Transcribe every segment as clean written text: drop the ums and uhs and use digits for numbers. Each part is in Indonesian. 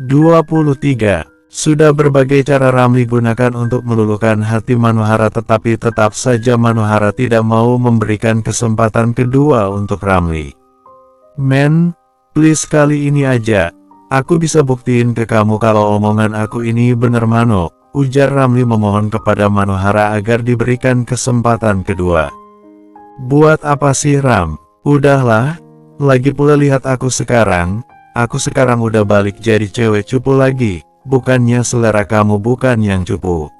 23. Sudah berbagai cara Ramli gunakan untuk meluluhkan hati Manohara, tetapi tetap saja Manohara tidak mau memberikan kesempatan kedua untuk Ramli. "Men, please kali ini aja. Aku bisa buktiin ke kamu kalau omongan aku ini bener Mano," ujar Ramli memohon kepada Manohara agar diberikan kesempatan kedua. "Buat apa sih Ram? Udahlah. Lagi pula lihat aku sekarang udah balik jadi cewek cupu lagi. Bukannya selera kamu bukan yang cupu,"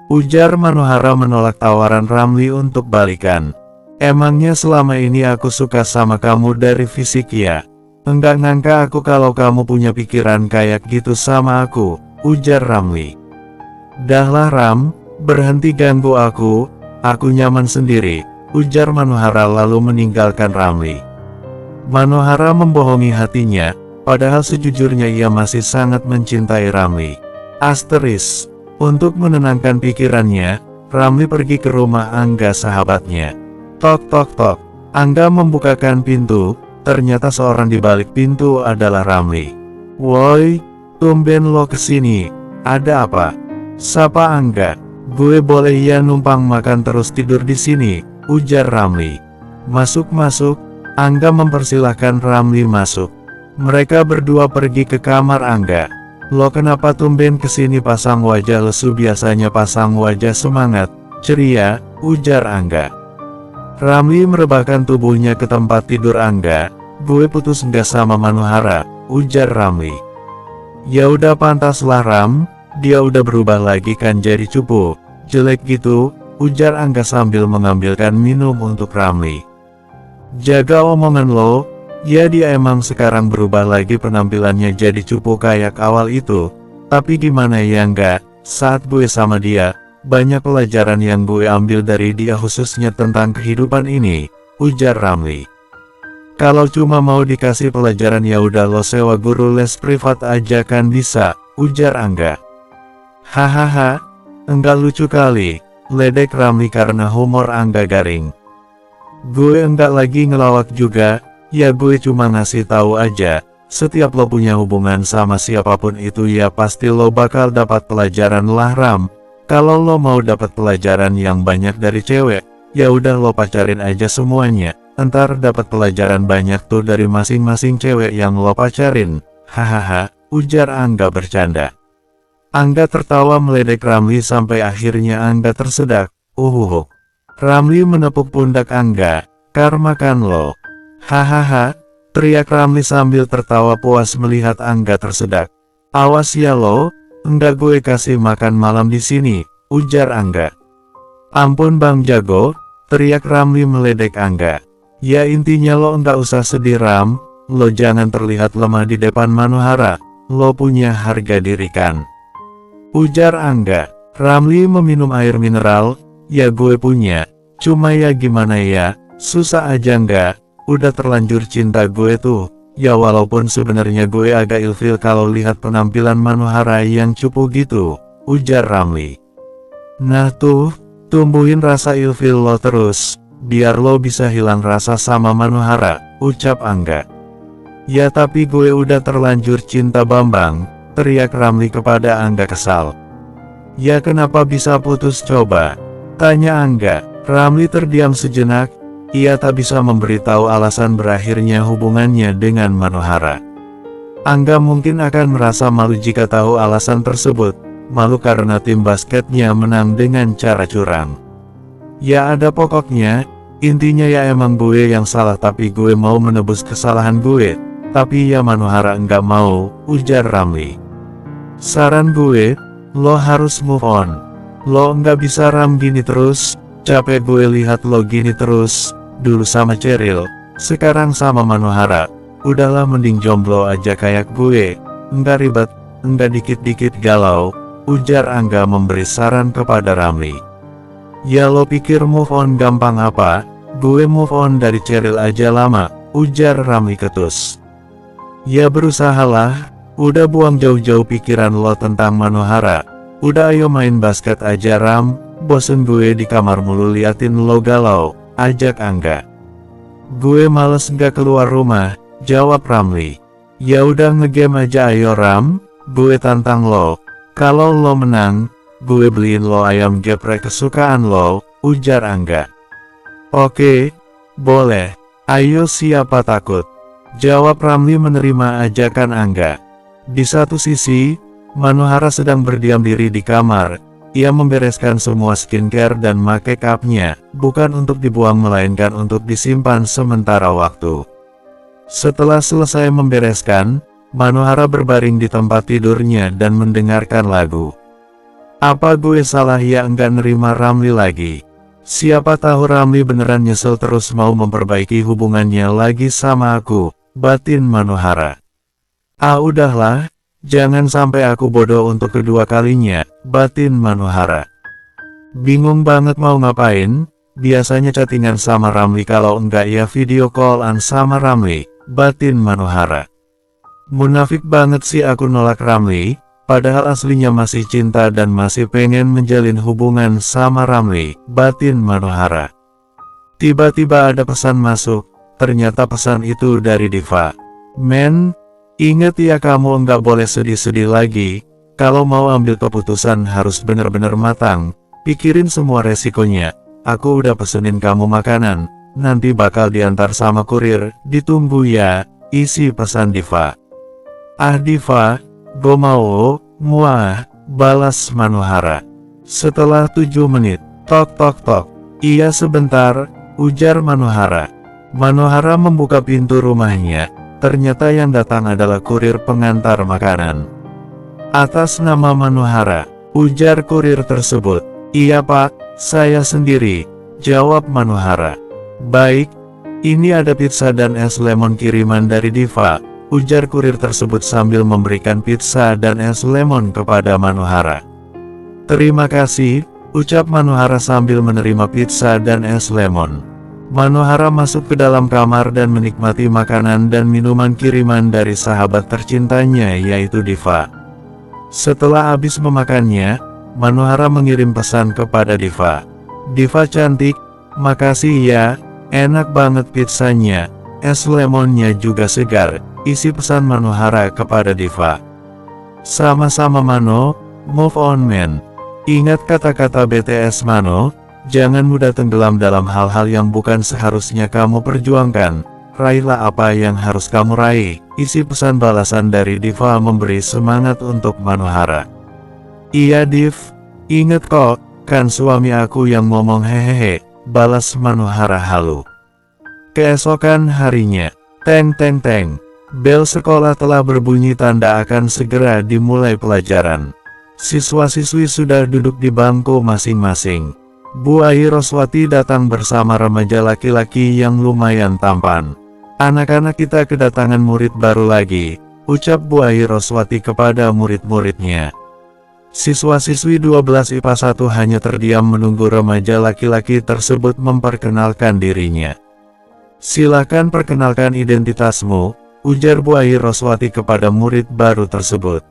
ujar Manohara menolak tawaran Ramli untuk balikan. "Emangnya selama ini aku suka sama kamu dari fisik ya? Enggak nyangka aku kalau kamu punya pikiran kayak gitu sama aku," ujar Ramli. "Dahlah Ram, berhenti ganggu aku nyaman sendiri," ujar Manohara lalu meninggalkan Ramli. Manohara membohongi hatinya. Padahal sejujurnya ia masih sangat mencintai Ramli. Untuk menenangkan pikirannya, Ramli pergi ke rumah Angga sahabatnya. Tok tok tok. Angga membukakan pintu, ternyata seorang di balik pintu adalah Ramli. "Woi, tumben lo kesini. Ada apa?" sapa Angga. "Gue boleh ya numpang makan terus tidur di sini," ujar Ramli. "Masuk masuk." Angga mempersilahkan Ramli masuk. Mereka berdua pergi ke kamar Angga. "Lo kenapa tumben kesini pasang wajah lesu, biasanya pasang wajah semangat, ceria," ujar Angga. Ramli merebahkan tubuhnya ke tempat tidur Angga. "Gue putus nggak sama Manohara," ujar Ramli. "Ya udah pantaslah Ram, dia udah berubah lagi kan jadi cupu, jelek gitu," ujar Angga sambil mengambilkan minum untuk Ramli. "Jaga omongan lo. Ya dia emang sekarang berubah lagi penampilannya jadi cupu kayak awal itu. Tapi gimana ya enggak, saat gue sama dia, banyak pelajaran yang gue ambil dari dia khususnya tentang kehidupan ini," ujar Ramli. "Kalau cuma mau dikasih pelajaran ya udah lo sewa guru les privat aja kan bisa," ujar Angga. "Hahaha, enggak lucu kali," ledek Ramli karena humor Angga garing. "Gue enggak lagi ngelawak juga. Ya gue cuma ngasih tahu aja, setiap lo punya hubungan sama siapapun itu ya pasti lo bakal dapat pelajaran lah Ram. Kalau lo mau dapat pelajaran yang banyak dari cewek, ya udah lo pacarin aja semuanya, entar dapat pelajaran banyak tuh dari masing-masing cewek yang lo pacarin." "Hahaha," ujar Angga bercanda. Angga tertawa meledek Ramli sampai akhirnya Angga tersedak. Ramli menepuk pundak Angga. "Karma kan lo." "Hahaha," teriak Ramli sambil tertawa puas melihat Angga tersedak. "Awas ya lo, enggak gue kasih makan malam di sini," ujar Angga. "Ampun Bang Jago," teriak Ramli meledek Angga. "Ya intinya lo enggak usah sedih Ram, lo jangan terlihat lemah di depan Manohara, lo punya harga diri kan," ujar Angga. Ramli meminum air mineral. "Ya gue punya, cuma ya gimana ya, susah aja enggak. Udah terlanjur cinta gue tuh. Ya walaupun sebenarnya gue agak ilfil kalau lihat penampilan Manohara yang cupu gitu," ujar Ramli. "Nah tuh, tumbuhin rasa ilfil lo terus, biar lo bisa hilang rasa sama Manohara," ucap Angga. "Ya tapi gue udah terlanjur cinta Bambang," teriak Ramli kepada Angga kesal. "Ya kenapa bisa putus coba?" tanya Angga. Ramli terdiam sejenak. Ia tak bisa memberitahu alasan berakhirnya hubungannya dengan Manohara. Angga mungkin akan merasa malu jika tahu alasan tersebut, malu karena tim basketnya menang dengan cara curang. "Ya ada pokoknya, intinya ya emang gue yang salah tapi gue mau menebus kesalahan gue, tapi ya Manohara enggak mau," ujar Ramli. "Saran gue, lo harus move on. Lo enggak bisa Ram gini terus, capek gue lihat lo gini terus. Dulu sama Cheryl, sekarang sama Manohara. Udahlah mending jomblo aja kayak gue. Enggak ribet, enggak dikit-dikit galau," ujar Angga memberi saran kepada Ramli. "Ya lo pikir move on gampang apa? Gue move on dari Cheryl aja lama," ujar Ramli ketus. "Ya berusahalah, udah buang jauh-jauh pikiran lo tentang Manohara. Udah ayo main basket aja Ram, bosen gue di kamar mulu liatin lo galau," ajak Angga. "Gue males nggak keluar rumah," jawab Ramli. "Ya udah ngegame aja ayo Ram, gue tantang lo. Kalau lo menang, gue beliin lo ayam geprek kesukaan lo, ujar Angga. Oke, boleh. Ayo siapa takut? Jawab Ramli menerima ajakan Angga. Di satu sisi, Manohara sedang berdiam diri di kamar. Ia membereskan semua skincare dan make up-nya, bukan untuk dibuang melainkan untuk disimpan sementara waktu. Setelah selesai membereskan, Manohara berbaring di tempat tidurnya dan mendengarkan lagu. Apa gue salah ya enggak nerima Ramli lagi? Siapa tahu Ramli beneran nyesel terus mau memperbaiki hubungannya lagi sama aku, batin Manohara. Ah udahlah, jangan sampai aku bodoh untuk kedua kalinya, batin Manohara. Bingung banget mau ngapain, biasanya chattingan sama Ramli kalau enggak ya video callan sama Ramli, batin Manohara. Munafik banget sih aku nolak Ramli. Padahal aslinya masih cinta dan masih pengen menjalin hubungan sama Ramli, batin Manohara. Tiba-tiba ada pesan masuk, ternyata pesan itu dari Diva. Men, inget ya kamu nggak boleh sedih-sedih lagi, kalau mau ambil keputusan harus bener-bener matang, pikirin semua resikonya, aku udah pesenin kamu makanan, nanti bakal diantar sama kurir, ditunggu ya, isi pesan Diva. Ah Diva, gue mau, muah, balas Manohara. Setelah 7 menit, tok tok tok. Iya sebentar, ujar Manohara. Manohara membuka pintu rumahnya, ternyata yang datang adalah kurir pengantar makanan. Atas nama Manohara, ujar kurir tersebut. Iya pak, saya sendiri, jawab Manohara. Baik, ini ada pizza dan es lemon kiriman dari Diva, ujar kurir tersebut sambil memberikan pizza dan es lemon kepada Manohara. Terima kasih, ucap Manohara sambil menerima pizza dan es lemon. Manohara masuk ke dalam kamar dan menikmati makanan dan minuman kiriman dari sahabat tercintanya yaitu Diva. Setelah habis memakannya, Manohara mengirim pesan kepada Diva. Diva cantik, makasih ya, enak banget pizzanya, es lemonnya juga segar. Isi pesan Manohara kepada Diva. Sama-sama Mano, move on man. Ingat kata-kata BTS Mano, jangan mudah tenggelam dalam hal-hal yang bukan seharusnya kamu perjuangkan. Raihlah apa yang harus kamu raih. Isi pesan balasan dari Diva memberi semangat untuk Manohara. Iya Div, inget kok, kan suami aku yang ngomong hehehe, balas Manohara halu. Keesokan harinya, teng teng teng. Bel sekolah telah berbunyi tanda akan segera dimulai pelajaran. Siswa-siswi sudah duduk di bangku masing-masing. Bu Ai Roswati datang bersama remaja laki-laki yang lumayan tampan. Anak-anak kita kedatangan murid baru lagi, ucap Bu Ai Roswati kepada murid-muridnya. Siswa-siswi 12 IPA 1 hanya terdiam menunggu remaja laki-laki tersebut memperkenalkan dirinya. Silakan perkenalkan identitasmu, ujar Bu Ai Roswati kepada murid baru tersebut.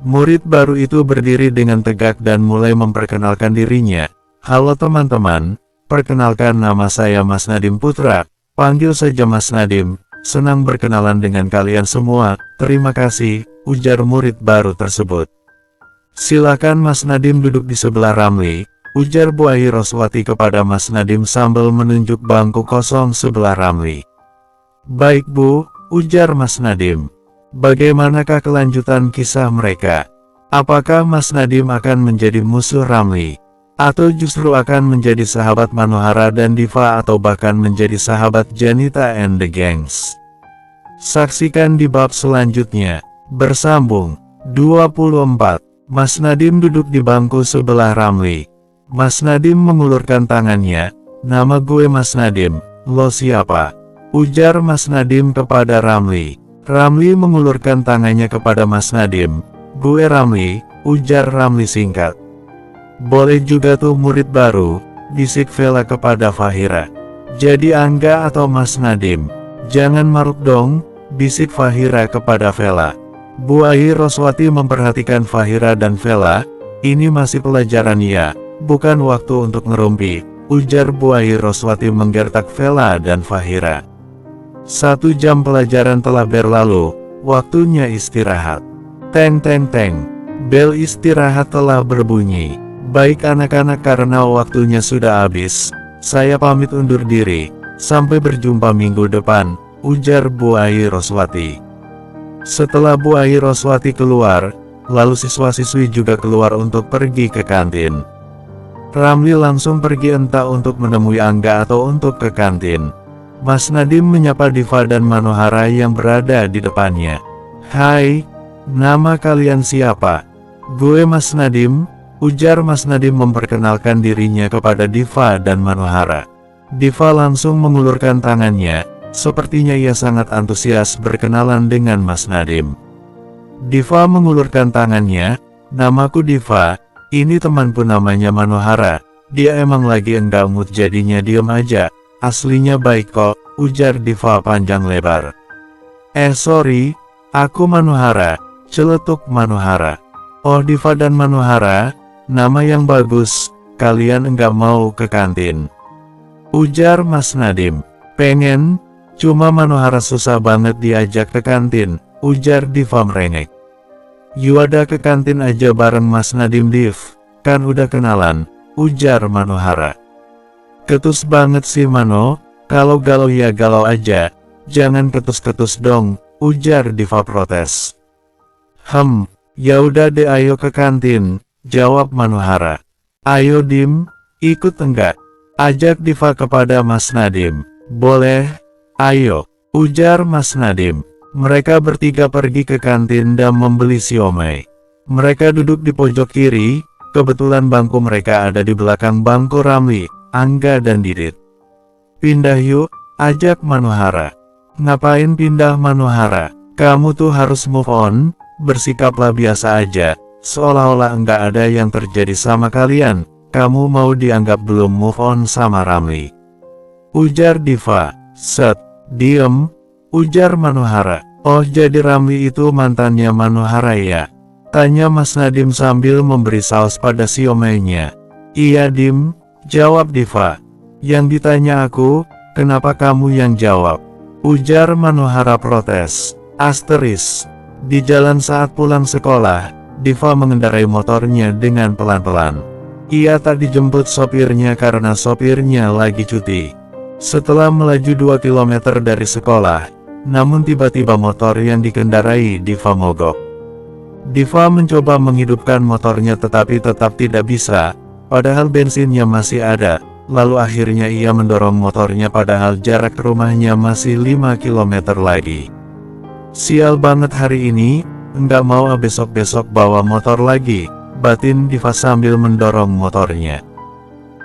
Murid baru itu berdiri dengan tegak dan mulai memperkenalkan dirinya. Halo teman-teman, perkenalkan nama saya Mas Nadim Putra, panggil saja Mas Nadim, senang berkenalan dengan kalian semua, terima kasih, ujar murid baru tersebut. Silakan Mas Nadim duduk di sebelah Ramli, ujar Bu Ai Roswati kepada Mas Nadim sambil menunjuk bangku kosong sebelah Ramli. Baik Bu, ujar Mas Nadim. Bagaimanakah kelanjutan kisah mereka? Apakah Mas Nadim akan menjadi musuh Ramli? Atau justru akan menjadi sahabat Manohara dan Diva atau bahkan menjadi sahabat Janita and the Gangs? Saksikan di bab selanjutnya. Bersambung. 24. Mas Nadim duduk di bangku sebelah Ramli. Mas Nadim mengulurkan tangannya. Nama gue Mas Nadim, lo siapa? Ujar Mas Nadim kepada Ramli. Ramli mengulurkan tangannya kepada Mas Nadim. Gue Ramli, ujar Ramli singkat. Boleh juga tuh murid baru, bisik Vela kepada Fahira. Jadi Angga atau Mas Nadim? Jangan maruk dong, bisik Fahira kepada Vela. Bu Ai Roswati memperhatikan Fahira dan Vela. Ini masih pelajaran ya, bukan waktu untuk ngerumpi, ujar Bu Ai Roswati menggertak Vela dan Fahira. 1 jam pelajaran telah berlalu, waktunya istirahat. Teng teng teng. Bel istirahat telah berbunyi. Baik anak-anak, karena waktunya sudah habis, saya pamit undur diri. Sampai berjumpa minggu depan, ujar Bu Ayi Roswati. Setelah Bu Ayi Roswati keluar, lalu siswa-siswi juga keluar untuk pergi ke kantin. Ramli langsung pergi, entah untuk menemui Angga atau untuk ke kantin. Mas Nadim menyapa Diva dan Manohara yang berada di depannya. "Hai, nama kalian siapa?" "Gue Mas Nadim," ujar Mas Nadim memperkenalkan dirinya kepada Diva dan Manohara. Diva langsung mengulurkan tangannya, sepertinya ia sangat antusias berkenalan dengan Mas Nadim. Diva mengulurkan tangannya, "Namaku Diva, ini temanku namanya Manohara, dia emang lagi enggak mood jadinya diem aja, aslinya baik kok," ujar Diva panjang lebar. Sorry, aku Manohara," celetuk Manohara. "Oh Diva dan Manohara, nama yang bagus, kalian enggak mau ke kantin?" ujar Mas Nadim. "Pengen, cuma Manohara susah banget diajak ke kantin," ujar Diva merengek. "You ada ke kantin aja bareng Mas Nadim Div, kan udah kenalan," ujar Manohara. "Ketus banget sih Mano, kalau galau ya galau aja, jangan ketus-ketus dong," ujar Diva protes. Ya udah deh, ayo ke kantin," jawab Manohara. "Ayo Dim, ikut enggak?" ajak Diva kepada Mas Nadim. "Boleh, ayo," ujar Mas Nadim. Mereka bertiga pergi ke kantin dan membeli siomay. Mereka duduk di pojok kiri, kebetulan bangku mereka ada di belakang bangku Ramli, Angga dan Didit. "Pindah yuk," ajak Manohara. "Ngapain pindah Manohara? Kamu tuh harus move on, bersikaplah biasa aja, seolah-olah enggak ada yang terjadi sama kalian. Kamu mau dianggap belum move on sama Ramli," ujar Diva. "Set, diem," ujar Manohara. "Oh jadi Ramli itu mantannya Manohara ya?" tanya Mas Nadim sambil memberi saus pada siomaynya. "Iya Dim," jawab Diva. "Yang ditanya aku, kenapa kamu yang jawab?" ujar Manohara protes. Di jalan saat pulang sekolah, Diva mengendarai motornya dengan pelan-pelan. Ia tak dijemput sopirnya karena sopirnya lagi cuti. Setelah melaju 2 km dari sekolah, namun tiba-tiba motor yang dikendarai Diva mogok. Diva mencoba menghidupkan motornya tetapi tetap tidak bisa, padahal bensinnya masih ada. Lalu akhirnya ia mendorong motornya padahal jarak rumahnya masih 5 km lagi. "Sial banget hari ini, enggak mau besok-besok bawa motor lagi," batin Diva sambil mendorong motornya.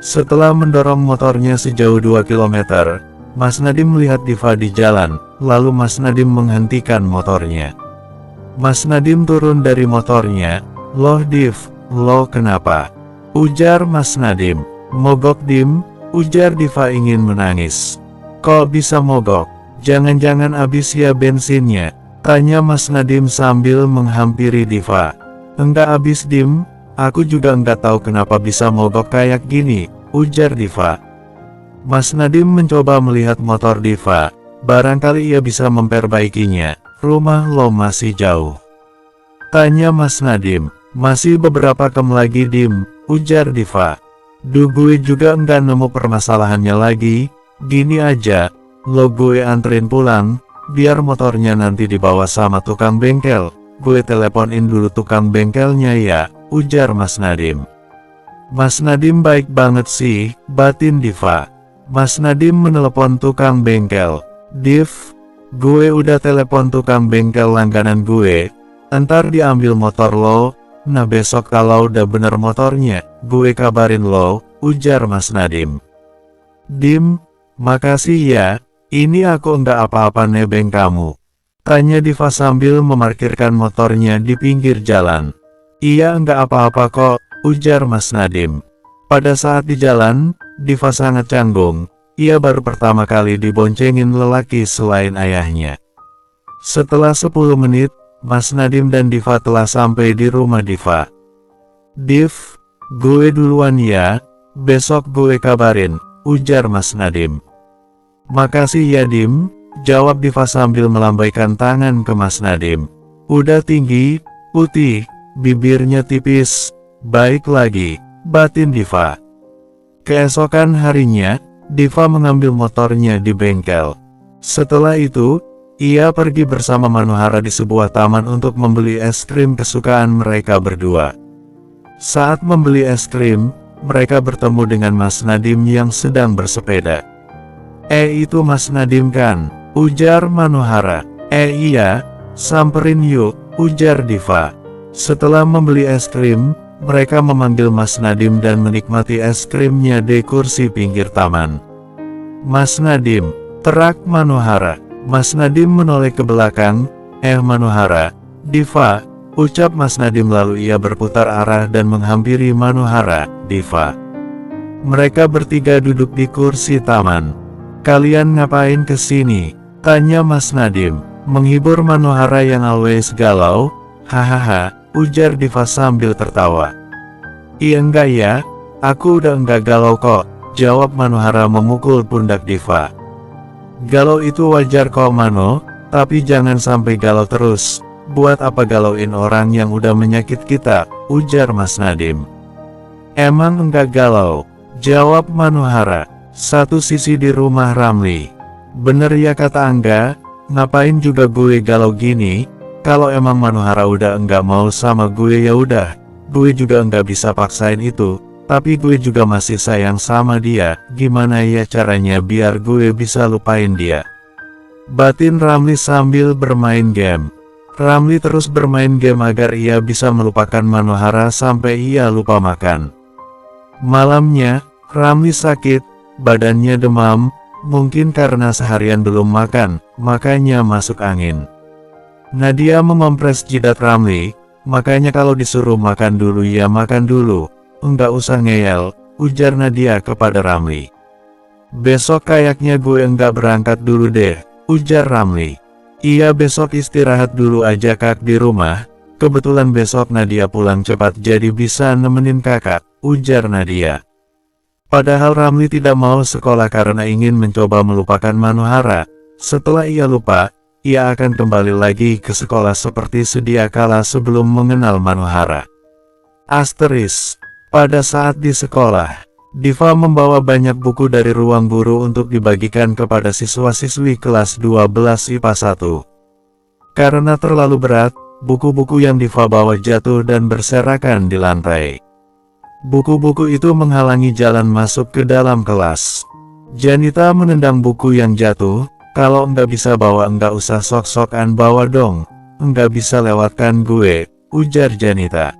Setelah mendorong motornya sejauh 2 km, Mas Nadim melihat Diva di jalan, lalu Mas Nadim menghentikan motornya. Mas Nadim turun dari motornya. "Loh Div, lo kenapa?" ujar Mas Nadim. "Mogok Dim," ujar Diva ingin menangis. "Kok bisa mogok? Jangan-jangan habis ya bensinnya?" tanya Mas Nadim sambil menghampiri Diva. "Enggak habis Dim, aku juga enggak tahu kenapa bisa mogok kayak gini," ujar Diva. Mas Nadim mencoba melihat motor Diva, barangkali ia bisa memperbaikinya. "Rumah lo masih jauh?" tanya Mas Nadim. "Masih beberapa kem lagi Dim," ujar Diva. "Duh gue juga enggak nemu permasalahannya lagi, gini aja, lo gue anterin pulang, biar motornya nanti dibawa sama tukang bengkel. Gue teleponin dulu tukang bengkelnya ya," ujar Mas Nadim. "Mas Nadim baik banget sih," batin Diva. Mas Nadim menelepon tukang bengkel. "Div, gue udah telepon tukang bengkel langganan gue, entar diambil motor lo, nah besok kalau udah bener motornya, gue kabarin lo," ujar Mas Nadim. "Dim, makasih ya, ini aku enggak apa-apa nebeng kamu," tanya Diva sambil memarkirkan motornya di pinggir jalan. "Iya enggak apa-apa kok," ujar Mas Nadim. Pada saat di jalan, Diva sangat canggung. Ia baru pertama kali diboncengin lelaki selain ayahnya. Setelah 10 menit, Mas Nadim dan Diva telah sampai di rumah Diva. "Div, gue duluan ya, besok gue kabarin," ujar Mas Nadim. "Makasih ya Dim," jawab Diva sambil melambaikan tangan ke Mas Nadim. "Udah tinggi, putih, bibirnya tipis. Baik lagi, batin Diva. Keesokan harinya, Diva mengambil motornya di bengkel. Setelah itu, ia pergi bersama Manohara di sebuah taman untuk membeli es krim kesukaan mereka berdua. Saat membeli es krim, mereka bertemu dengan Mas Nadim yang sedang bersepeda. Itu Mas Nadim kan?" ujar Manohara. Iya, samperin yuk," ujar Diva. Setelah membeli es krim, mereka memanggil Mas Nadim dan menikmati es krimnya di kursi pinggir taman. "Mas Nadim," terak Manohara. Mas Nadim menoleh ke belakang. Manohara, Diva," ucap Mas Nadim lalu ia berputar arah dan menghampiri Manohara, Diva. Mereka bertiga duduk di kursi taman. "Kalian ngapain kesini?" tanya Mas Nadim, menghibur Manohara yang always galau. "Hahaha," ujar Diva sambil tertawa. "Iya enggak ya, aku udah enggak galau kok," jawab Manohara memukul pundak Diva. "Galau itu wajar kok Mano, tapi jangan sampai galau terus. Buat apa galauin orang yang udah menyakit kita," ujar Mas Nadim. "Emang enggak galau," jawab Manohara. "Satu sisi di rumah Ramli." "Bener ya kata Angga, ngapain juga gue galau gini? Kalau emang Manohara udah enggak mau sama gue ya udah, gue juga enggak bisa paksain itu. Tapi gue juga masih sayang sama dia, gimana ya caranya biar gue bisa lupain dia?" batin Ramli sambil bermain game. Ramli terus bermain game agar ia bisa melupakan Manohara sampai ia lupa makan. Malamnya, Ramli sakit, badannya demam, mungkin karena seharian belum makan, makanya masuk angin. Nadia memompres jidat Ramli, "Makanya kalau disuruh makan dulu ya makan dulu. Enggak usah ngeyel," ujar Nadia kepada Ramli. "Besok kayaknya gue enggak berangkat dulu deh," ujar Ramli. "Iya besok istirahat dulu aja kak di rumah. Kebetulan besok Nadia pulang cepat jadi bisa nemenin kakak," ujar Nadia. Padahal Ramli tidak mau sekolah karena ingin mencoba melupakan Manohara. Setelah ia lupa, ia akan kembali lagi ke sekolah seperti sedia kala sebelum mengenal Manohara. Pada saat di sekolah, Diva membawa banyak buku dari ruang guru untuk dibagikan kepada siswa-siswi kelas 12 IPA 1. Karena terlalu berat, buku-buku yang Diva bawa jatuh dan berserakan di lantai. Buku-buku itu menghalangi jalan masuk ke dalam kelas. Janita menendang buku yang jatuh. "Kalau enggak bisa bawa enggak usah sok-sokan bawa dong. Enggak bisa lewatkan gue," ujar Janita.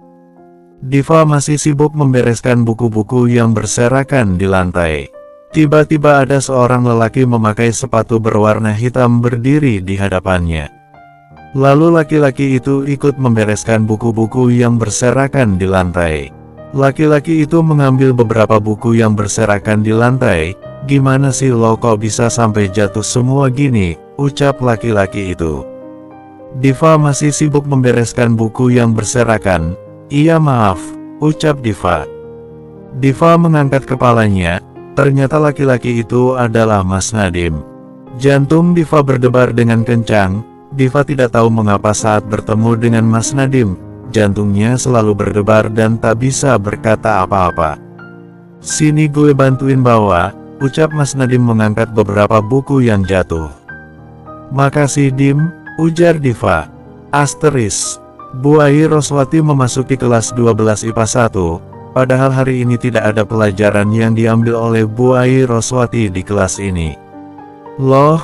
Diva masih sibuk membereskan buku-buku yang berserakan di lantai. Tiba-tiba ada seorang lelaki memakai sepatu berwarna hitam berdiri di hadapannya. Lalu laki-laki itu ikut membereskan buku-buku yang berserakan di lantai. Laki-laki itu mengambil beberapa buku yang berserakan di lantai. "Gimana sih lo kok bisa sampai jatuh semua gini?" ucap laki-laki itu. Diva masih sibuk membereskan buku yang berserakan. "Iya maaf," ucap Diva. Diva mengangkat kepalanya, ternyata laki-laki itu adalah Mas Nadim. Jantung Diva berdebar dengan kencang. Diva tidak tahu mengapa saat bertemu dengan Mas Nadim, jantungnya selalu berdebar dan tak bisa berkata apa-apa. "Sini gue bantuin bawa," ucap Mas Nadim mengangkat beberapa buku yang jatuh. "Makasih Dim," ujar Diva. Bu Ai Roswati memasuki kelas 12 IPA 1, padahal hari ini tidak ada pelajaran yang diambil oleh Bu Ai Roswati di kelas ini. "Loh,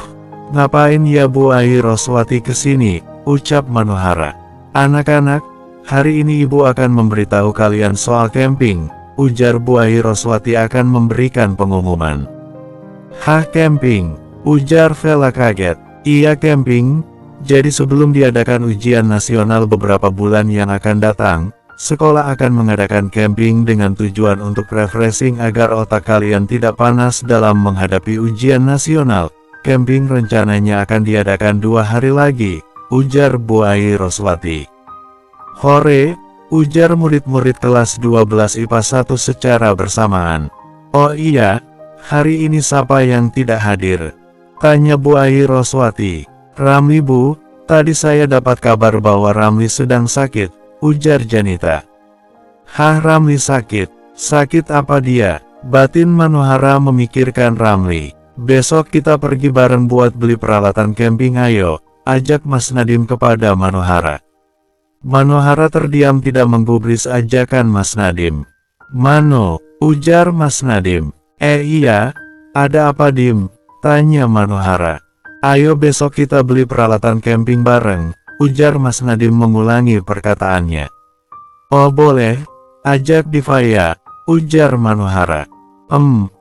ngapain ya Bu Ai Roswati kesini?" ucap Manohara. "Anak-anak, hari ini ibu akan memberitahu kalian soal camping," ujar Bu Ai Roswati akan memberikan pengumuman. "Hah camping?" ujar Vela kaget. "Iya camping. Jadi sebelum diadakan ujian nasional beberapa bulan yang akan datang, sekolah akan mengadakan camping dengan tujuan untuk refreshing agar otak kalian tidak panas dalam menghadapi ujian nasional. Camping rencananya akan diadakan 2 hari lagi," ujar Bu Ai Roswati. "Hore," ujar murid-murid kelas 12 IPA 1 secara bersamaan. "Oh iya, hari ini siapa yang tidak hadir?" tanya Bu Ai Roswati. "Ramli Bu," Tadi saya dapat kabar bahwa Ramli sedang sakit, ujar Janita. Hah, Ramli sakit? Sakit apa dia? Batin Manohara memikirkan Ramli. Besok kita pergi bareng buat beli peralatan camping, ayo, ajak Mas Nadim kepada Manohara. Manohara terdiam tidak menggubris ajakan Mas Nadim. Mano, ujar Mas Nadim. Iya, ada apa Dim? Tanya Manohara. Ayo besok kita beli peralatan camping bareng, ujar Mas Nadim mengulangi perkataannya. Oh boleh, ajak Diva ya, ujar Manohara.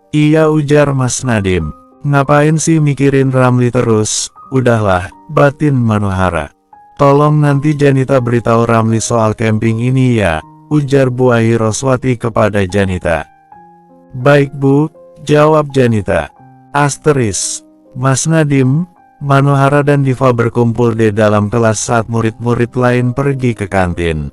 Iya, ujar Mas Nadim. Ngapain sih mikirin Ramli terus? Udahlah, batin Manohara. Tolong nanti Janita beritahu Ramli soal camping ini ya, ujar Bu Ayi Roswati kepada Janita. Baik Bu, jawab Janita. Asteris, Mas Nadim, Manohara dan Diva berkumpul di dalam kelas saat murid-murid lain pergi ke kantin.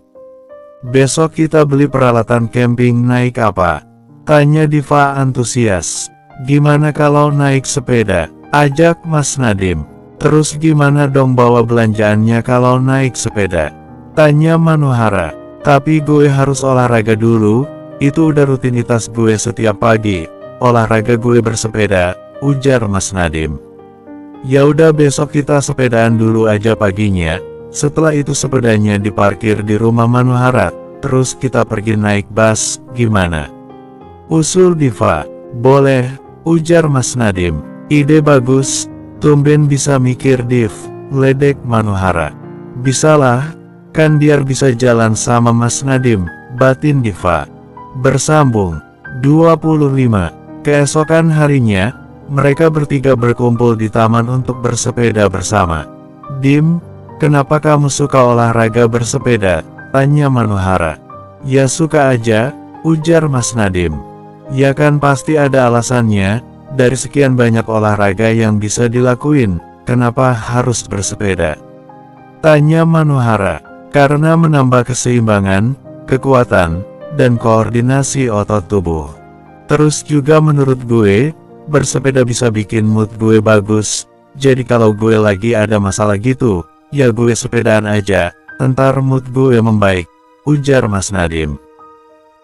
Besok kita beli peralatan camping, naik apa? Tanya Diva antusias. Gimana kalau naik sepeda? Ajak Mas Nadim. Terus gimana dong bawa belanjaannya kalau naik sepeda? Tanya Manohara. Tapi gue harus olahraga dulu, itu udah rutinitas gue setiap pagi. Olahraga gue bersepeda, ujar Mas Nadim. Ya udah besok kita sepedaan dulu aja paginya. Setelah itu sepedanya diparkir di rumah Manohara, terus kita pergi naik bus, gimana? Usul Diva. Boleh, ujar Mas Nadim. Ide bagus. Tumben bisa mikir Div, ledek Manohara. Bisalah, kan biar bisa jalan sama Mas Nadim, batin Diva. Bersambung. 25. Keesokan harinya, mereka bertiga berkumpul di taman untuk bersepeda bersama. Dim, kenapa kamu suka olahraga bersepeda? Tanya Manohara. Ya suka aja, ujar Mas Nadim. Ya kan pasti ada alasannya. Dari sekian banyak olahraga yang bisa dilakuin, kenapa harus bersepeda? Tanya Manohara. Karena menambah keseimbangan, kekuatan, dan koordinasi otot tubuh. Terus juga menurut gue, bersepeda bisa bikin mood gue bagus. Jadi kalau gue lagi ada masalah gitu, ya gue sepedaan aja, entar mood gue membaik, ujar Mas Nadim.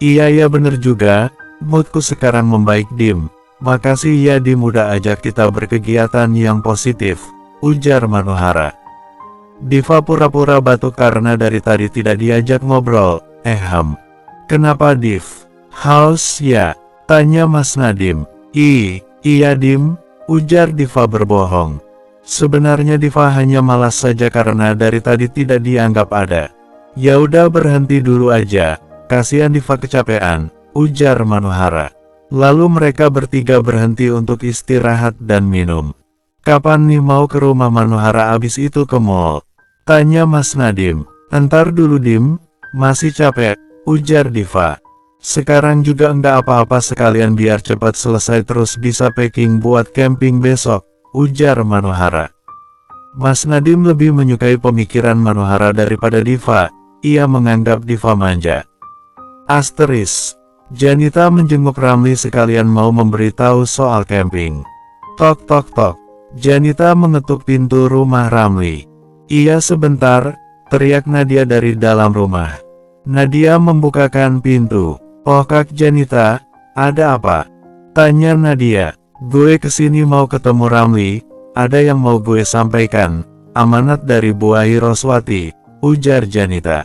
Iya ya bener juga, moodku sekarang membaik Dim. Makasih ya Dim udah ajak kita berkegiatan yang positif, ujar Manohara. Diva pura-pura batuk karena dari tadi tidak diajak ngobrol. Kenapa Div? Haus ya? Tanya Mas Nadim. Iya Dim, ujar Diva berbohong. Sebenarnya Diva hanya malas saja karena dari tadi tidak dianggap ada. Ya udah berhenti dulu aja, kasihan Diva kecapean, ujar Manohara. Lalu mereka bertiga berhenti untuk istirahat dan minum. Kapan nih mau ke rumah Manohara abis itu ke mall? Tanya Mas Nadim. Entar dulu Dim, masih capek, ujar Diva. Sekarang juga enggak apa-apa sekalian biar cepat selesai terus bisa packing buat camping besok, ujar Manohara. Mas Nadim lebih menyukai pemikiran Manohara daripada Diva, ia menganggap Diva manja. Asteris. Janita menjenguk Ramli sekalian mau memberitahu soal camping. Tok tok tok. Janita mengetuk pintu rumah Ramli. Iya sebentar, teriak Nadia dari dalam rumah. Nadia membukakan pintu. Oh Kak Janita, ada apa? Tanya Nadia. Gue kesini mau ketemu Ramli, ada yang mau gue sampaikan. Amanat dari Bu Ayi Roswati, ujar Janita.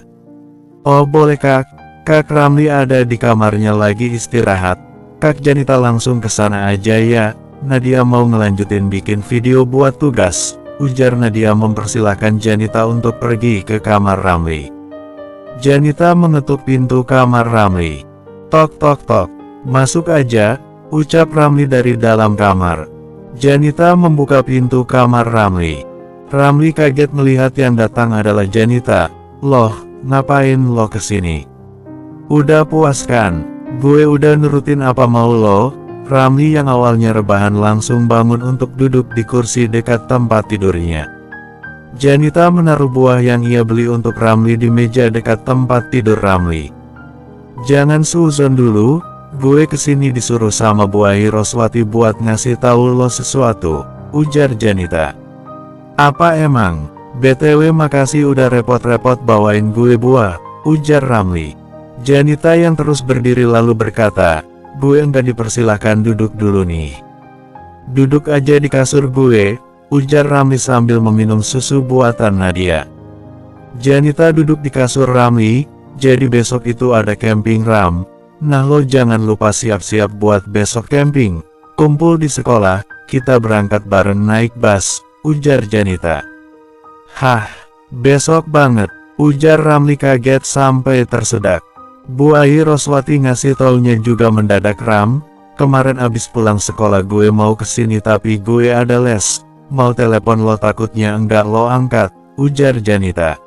Oh boleh Kak. Kak Ramli ada di kamarnya lagi istirahat. Kak Janita langsung ke sana aja ya. Nadia mau ngelanjutin bikin video buat tugas, ujar Nadia mempersilahkan Janita untuk pergi ke kamar Ramli. Janita mengetuk pintu kamar Ramli. Tok tok tok. Masuk aja, ucap Ramli dari dalam kamar. Janita membuka pintu kamar Ramli. Ramli kaget melihat yang datang adalah Janita. Loh, ngapain lo kesini? Udah puas kan? Gue udah nurutin apa mau lo? Ramli yang awalnya rebahan langsung bangun untuk duduk di kursi dekat tempat tidurnya. Janita menaruh buah yang ia beli untuk Ramli di meja dekat tempat tidur Ramli. Jangan suuzon dulu, gue kesini disuruh sama Bu Ayi Roswati buat ngasih tahu lo sesuatu, ujar Janita. Apa emang? BTW makasih udah repot-repot bawain gue buah, ujar Ramli. Janita yang terus berdiri lalu berkata, gue enggak dipersilahkan duduk dulu nih. Duduk aja di kasur gue, ujar Ramli sambil meminum susu buatan Nadia. Janita duduk di kasur Ramli, jadi besok itu ada camping Ram. Nah lo jangan lupa siap-siap buat besok camping. Kumpul di sekolah, kita berangkat bareng naik bus, ujar Janita. Hah, besok banget, ujar Ramli kaget sampai tersedak. Bu Ai Roswati ngasih taunya juga mendadak. Ram, kemarin abis pulang sekolah gue mau kesini tapi gue ada les. Mau telepon lo takutnya enggak lo angkat, ujar Janita.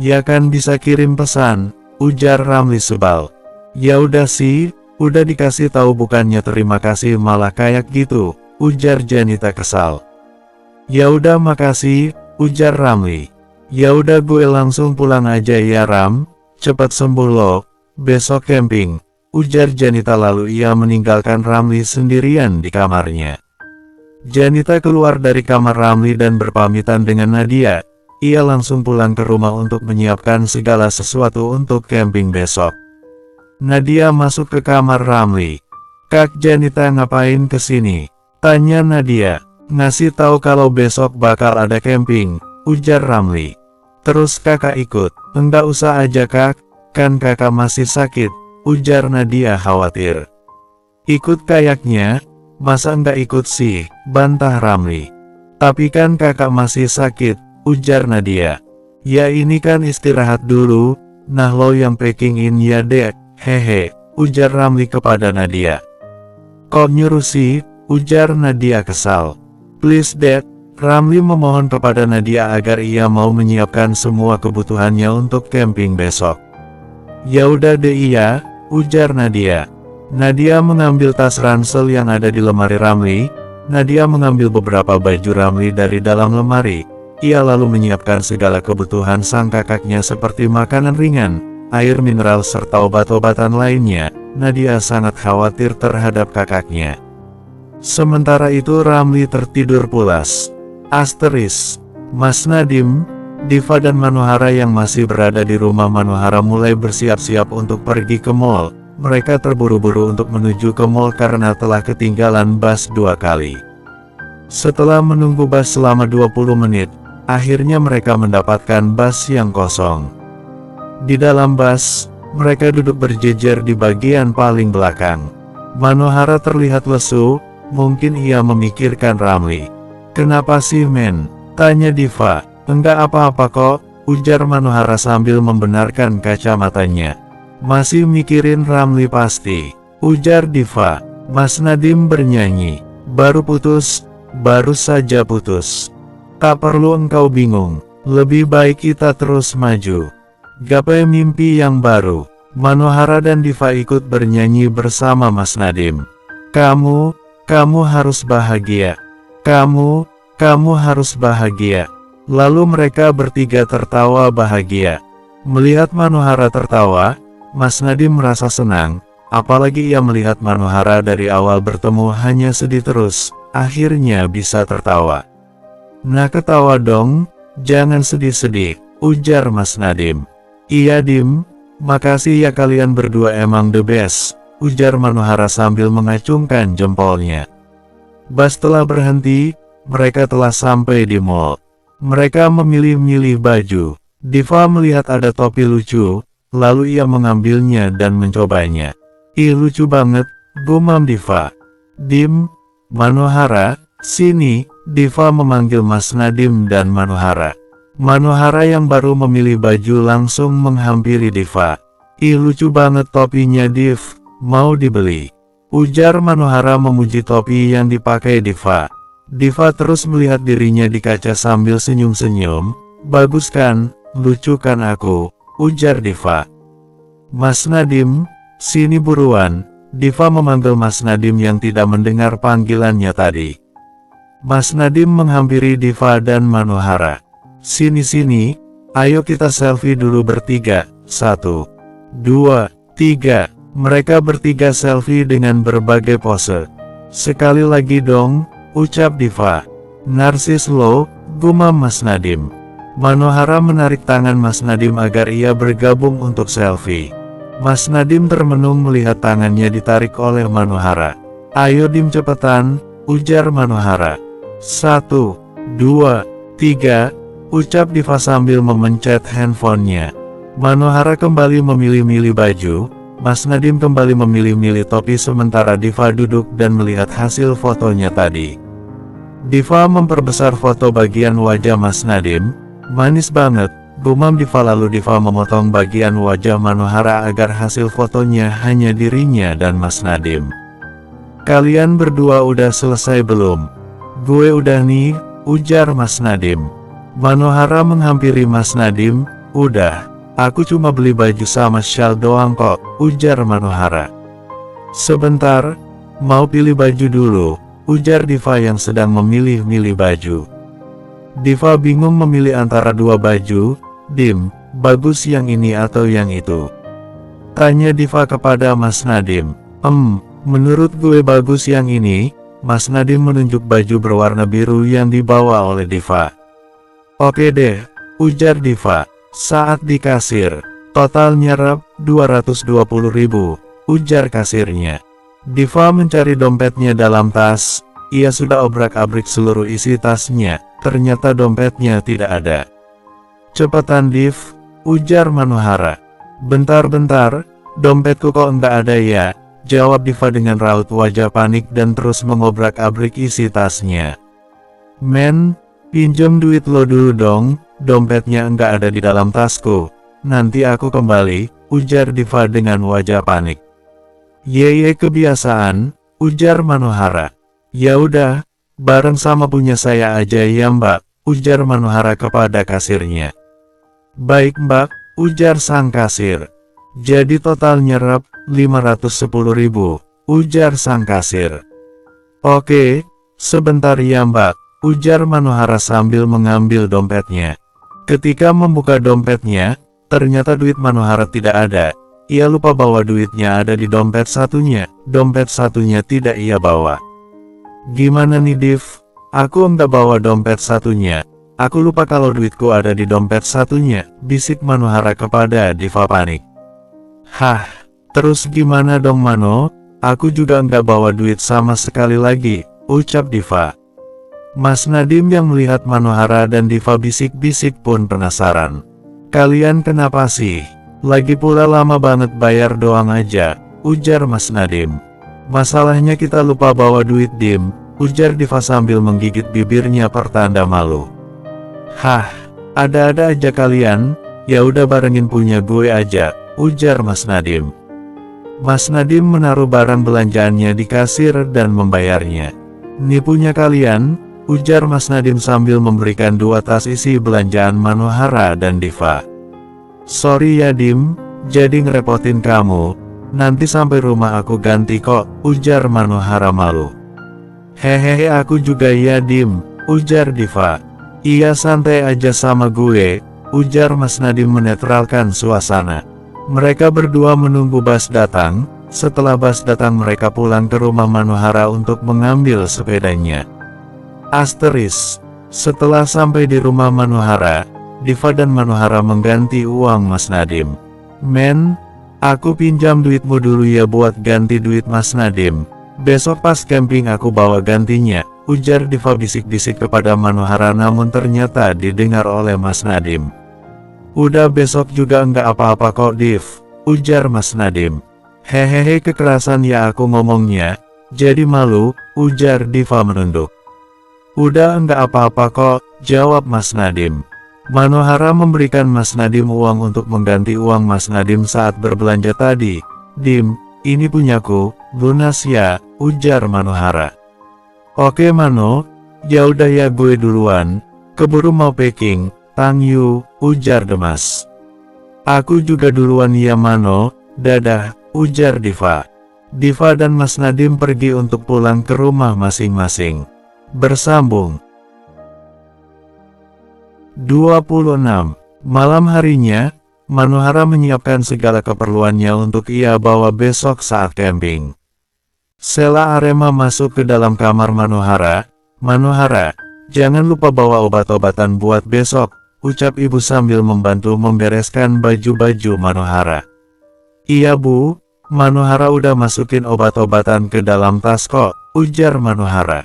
Ya kan bisa kirim pesan, ujar Ramli sebal. Ya udah sih, udah dikasih tahu bukannya terima kasih malah kayak gitu, ujar Janita kesal. Ya udah makasih, ujar Ramli. Ya udah gue langsung pulang aja ya Ram, cepat sembuh lo, besok camping, ujar Janita lalu ia meninggalkan Ramli sendirian di kamarnya. Janita keluar dari kamar Ramli dan berpamitan dengan Nadia. Ia langsung pulang ke rumah untuk menyiapkan segala sesuatu untuk camping besok. Nadia masuk ke kamar Ramli. Kak Janita ngapain kesini? Tanya Nadia. Ngasih tahu kalau besok bakal ada camping, ujar Ramli. Terus kakak ikut? Enggak usah aja kak, kan kakak masih sakit, ujar Nadia khawatir. Ikut kayaknya, masa enggak ikut sih, bantah Ramli. Tapi kan kakak masih sakit, ujar Nadia. Ya ini kan istirahat dulu, nah lo yang packing-in ya dek. Hehe, ujar Ramli kepada Nadia. Kok nyuruh sih, ujar Nadia kesal. Please dad, Ramli memohon kepada Nadia agar ia mau menyiapkan semua kebutuhannya untuk camping besok. Ya udah deh iya, ujar Nadia. Nadia mengambil tas ransel yang ada di lemari Ramli. Nadia mengambil beberapa baju Ramli dari dalam lemari. Ia lalu menyiapkan segala kebutuhan sang kakaknya seperti makanan ringan, air mineral serta obat-obatan lainnya. Nadia sangat khawatir terhadap kakaknya. Sementara itu Ramli tertidur pulas. Asteris, Mas Nadim, Diva dan Manohara yang masih berada di rumah Manohara mulai bersiap-siap untuk pergi ke mall. Mereka terburu-buru untuk menuju ke mall karena telah ketinggalan bus 2 kali. Setelah menunggu bus selama 20 menit, akhirnya mereka mendapatkan bus yang kosong. Di dalam bus, mereka duduk berjejer di bagian paling belakang. Manohara terlihat lesu, mungkin ia memikirkan Ramli. Kenapa sih men? Tanya Diva. Enggak apa-apa kok, ujar Manohara sambil membenarkan kacamatanya. Masih mikirin Ramli pasti, ujar Diva. Mas Nadim bernyanyi. Baru putus, baru saja putus. Tak perlu engkau bingung, lebih baik kita terus maju. Gapai mimpi yang baru. Manohara dan Diva ikut bernyanyi bersama Mas Nadim. Kamu harus bahagia. Kamu harus bahagia. Lalu mereka bertiga tertawa bahagia. Melihat Manohara tertawa, Mas Nadim merasa senang. Apalagi ia melihat Manohara dari awal bertemu hanya sedih terus, akhirnya bisa tertawa. Nah ketawa dong, jangan sedih-sedih, ujar Mas Nadim. Iya Dim, makasih ya kalian berdua emang the best, ujar Manohara sambil mengacungkan jempolnya. Bus telah berhenti, mereka telah sampai di mall. Mereka memilih-milih baju. Diva melihat ada topi lucu, lalu ia mengambilnya dan mencobanya. Ih lucu banget, gumam Diva. Dim, Manohara, sini, Diva memanggil Mas Nadim dan Manohara. Manohara yang baru memilih baju langsung menghampiri Diva. Ih lucu banget topinya Div, mau dibeli? Ujar Manohara memuji topi yang dipakai Diva. Diva terus melihat dirinya di kaca sambil senyum-senyum. Bagus kan, lucu kan aku, ujar Diva. Mas Nadim, sini buruan, Diva memanggil Mas Nadim yang tidak mendengar panggilannya tadi. Mas Nadim menghampiri Diva dan Manohara. Sini-sini, ayo kita selfie dulu bertiga, 1, 2, 3. Mereka bertiga selfie dengan berbagai pose. Sekali lagi dong, ucap Diva. Narsis lo, gumam Mas Nadim. Manohara menarik tangan Mas Nadim agar ia bergabung untuk selfie. Mas Nadim termenung melihat tangannya ditarik oleh Manohara. "Ayo Dim cepetan," ujar Manohara. "1, 2, 3, ucap Diva sambil memencet handphonenya. Manohara kembali memilih-milih baju, Mas Nadim kembali memilih-milih topi sementara Diva duduk dan melihat hasil fotonya tadi. Diva memperbesar foto bagian wajah Mas Nadim. "Manis banget," gumam Diva lalu Diva memotong bagian wajah Manohara agar hasil fotonya hanya dirinya dan Mas Nadim. "Kalian berdua udah selesai belum?" "Gue udah nih," ujar Mas Nadim. Manohara menghampiri Mas Nadim. "Udah, aku cuma beli baju sama shawl doang kok," ujar Manohara. "Sebentar, mau pilih baju dulu," ujar Diva yang sedang memilih-milih baju. Diva bingung memilih antara dua baju. "Dim, bagus yang ini atau yang itu?" tanya Diva kepada Mas Nadim. Menurut gue bagus yang ini," Mas Nadim menunjuk baju berwarna biru yang dibawa oleh Diva. "Oke deh," ujar Diva. Saat di kasir, "Total nyerap 220.000, ujar kasirnya. Diva mencari dompetnya dalam tas. Ia sudah obrak-abrik seluruh isi tasnya, ternyata dompetnya tidak ada. "Cepetan Div," ujar Manohara. "Bentar-bentar, dompetku kok enggak ada ya?" jawab Diva dengan raut wajah panik dan terus mengobrak-abrik isi tasnya. "Men, pinjam duit lo dulu dong, dompetnya enggak ada di dalam tasku. Nanti aku kembali," ujar Diva dengan wajah panik. "Ye kebiasaan," ujar Manohara. "Ya udah, bareng sama punya saya aja ya Mbak," ujar Manohara kepada kasirnya. "Baik Mbak," ujar sang kasir. "Jadi total nyerap 510.000, ujar sang kasir. "Oke, sebentar ya Mbak," ujar Manohara sambil mengambil dompetnya. Ketika membuka dompetnya, ternyata duit Manohara tidak ada. Ia lupa bawa duitnya ada di dompet satunya tidak ia bawa. "Gimana nih Div? Aku enggak bawa dompet satunya. Aku lupa kalau duitku ada di dompet satunya," bisik Manohara kepada Diva panik. "Hah, terus gimana dong Mano? Aku juga enggak bawa duit sama sekali lagi," ucap Diva. Mas Nadim yang melihat Manohara dan Diva bisik-bisik pun penasaran. "Kalian kenapa sih? Lagi pula lama banget bayar doang aja," ujar Mas Nadim. "Masalahnya kita lupa bawa duit Dim," ujar Diva sambil menggigit bibirnya pertanda malu. "Hah, ada-ada aja kalian, ya udah barengin punya gue aja," ujar Mas Nadim. Mas Nadim menaruh barang belanjaannya di kasir dan membayarnya. "Nih punya kalian," ujar Mas Nadim sambil memberikan 2 tas isi belanjaan Manohara dan Diva. "Sorry ya Dim, jadi ngerepotin kamu. Nanti sampai rumah aku ganti kok," ujar Manohara malu. "Hehehe aku juga ya Dim," ujar Diva. "Iya santai aja sama gue," ujar Mas Nadim menetralkan suasana. Mereka berdua menunggu bus datang. Setelah bus datang mereka pulang ke rumah Manohara untuk mengambil sepedanya. Setelah sampai di rumah Manohara, Diva dan Manohara mengganti uang Mas Nadim. "Men, aku pinjam duitmu dulu ya buat ganti duit Mas Nadim. Besok pas camping aku bawa gantinya," ujar Diva bisik-bisik kepada Manohara namun ternyata didengar oleh Mas Nadim. "Udah besok juga enggak apa-apa kok Div," ujar Mas Nadim. "Hehehe kekerasan ya aku ngomongnya, jadi malu," ujar Diva menunduk. "Udah enggak apa-apa kok," jawab Mas Nadim. Manohara memberikan Mas Nadim uang untuk mengganti uang Mas Nadim saat berbelanja tadi. "Dim, ini punyaku, lunas ya," ujar Manohara. "Oke Mano, ya udah ya gue duluan, keburu mau packing, thank you," ujar Demas. "Aku juga duluan ya Mano, dadah," ujar Diva. Diva dan Mas Nadim pergi untuk pulang ke rumah masing-masing. Bersambung 26. Malam harinya, Manohara menyiapkan segala keperluannya untuk ia bawa besok saat camping. Sela Arema masuk ke dalam kamar Manohara. "Manohara, jangan lupa bawa obat-obatan buat besok," ucap ibu sambil membantu membereskan baju-baju Manohara. Iya bu, Manohara udah masukin obat-obatan ke dalam tas kok, ujar Manohara.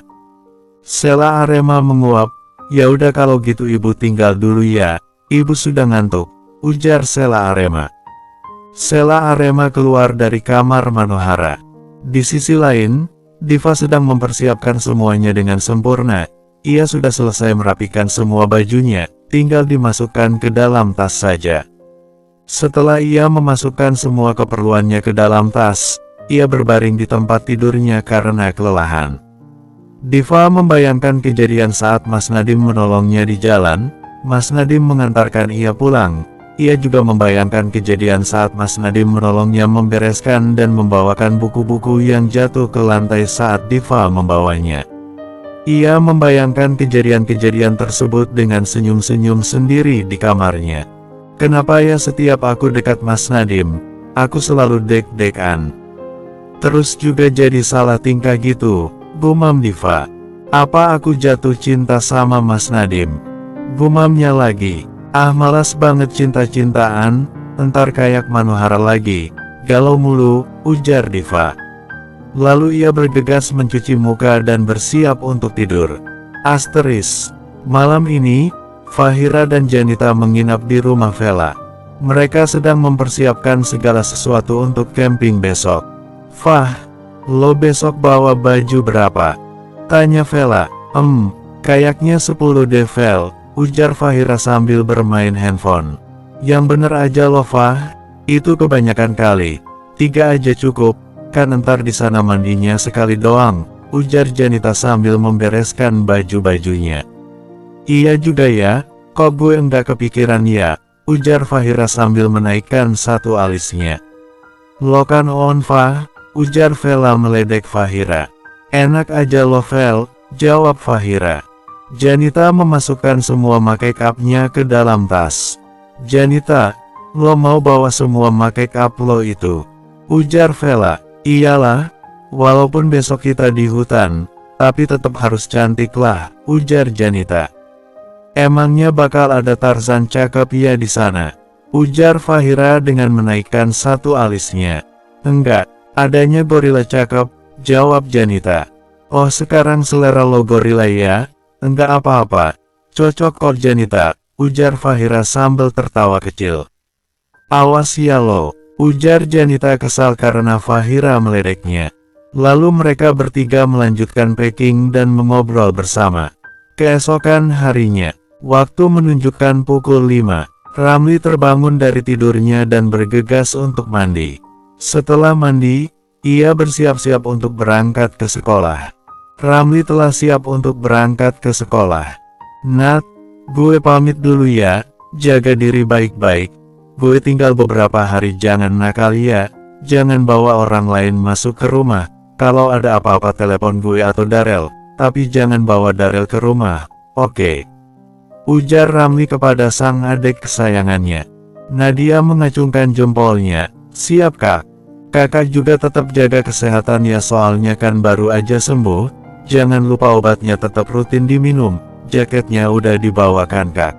Sela Arema menguap, ya udah kalau gitu ibu tinggal dulu ya, ibu sudah ngantuk, ujar Sela Arema. Sela Arema keluar dari kamar Manohara. Di sisi lain, Diva sedang mempersiapkan semuanya dengan sempurna. Ia sudah selesai merapikan semua bajunya, tinggal dimasukkan ke dalam tas saja. Setelah ia memasukkan semua keperluannya ke dalam tas, ia berbaring di tempat tidurnya karena kelelahan. Diva membayangkan kejadian saat Mas Nadim menolongnya di jalan. Mas Nadim mengantarkan ia pulang. Ia juga membayangkan kejadian saat Mas Nadim menolongnya membereskan dan membawakan buku-buku yang jatuh ke lantai saat Diva membawanya. Ia membayangkan kejadian-kejadian tersebut dengan senyum-senyum sendiri di kamarnya. Kenapa ya setiap aku dekat Mas Nadim, aku selalu deg-degan. Terus juga jadi salah tingkah gitu, gumam Diva. Apa aku jatuh cinta sama Mas Nadim? Gumamnya lagi. Ah malas banget cinta-cintaan, entar kayak Manohara lagi, galau mulu, ujar Diva. Lalu ia bergegas mencuci muka dan bersiap untuk tidur. Asteris. Malam ini, Fahira dan Janita menginap di rumah Vela. Mereka sedang mempersiapkan segala sesuatu untuk camping besok. Fah, lo besok bawa baju berapa? Tanya Vela. Kayaknya 10 deh Vel, ujar Fahira sambil bermain handphone. Yang bener aja lo Fah, itu kebanyakan kali. 3 aja cukup, kan entar di sana mandinya sekali doang, ujar Janita sambil membereskan baju-bajunya. Iya juga ya, kok gue enggak kepikiran ya, ujar Fahira sambil menaikkan satu alisnya. Lo kan on Fah, ujar Vela meledek Fahira. Enak aja lo Vel, jawab Fahira. Janita memasukkan semua make up-nya ke dalam tas. Janita, lo mau bawa semua make up lo itu? Ujar Vela. Iyalah, walaupun besok kita di hutan, tapi tetap harus cantik lah, ujar Janita. Emangnya bakal ada Tarzan cakep ya di sana? Ujar Fahira dengan menaikkan satu alisnya. Enggak, adanya gorila cakep, jawab Janita. Oh sekarang selera lo gorila ya? Enggak apa-apa, cocok kok Janita, ujar Fahira sambil tertawa kecil. Awas ya lo, ujar Janita kesal karena Fahira meledeknya. Lalu mereka bertiga melanjutkan packing dan mengobrol bersama. Keesokan harinya, waktu menunjukkan pukul 5, Ramli terbangun dari tidurnya dan bergegas untuk mandi. Setelah mandi, ia bersiap-siap untuk berangkat ke sekolah. Ramli telah siap untuk berangkat ke sekolah. Nat, gue pamit dulu ya, jaga diri baik-baik. Gue tinggal beberapa hari, jangan nakal ya, jangan bawa orang lain masuk ke rumah. Kalau ada apa-apa telepon gue atau Darel, tapi jangan bawa Darel ke rumah, oke? Ujar Ramli kepada sang adik kesayangannya. Nadia mengacungkan jempolnya. Siap kak. Kakak juga tetap jaga kesehatan ya, soalnya kan baru aja sembuh. Jangan lupa obatnya tetap rutin diminum, jaketnya udah dibawakan kak?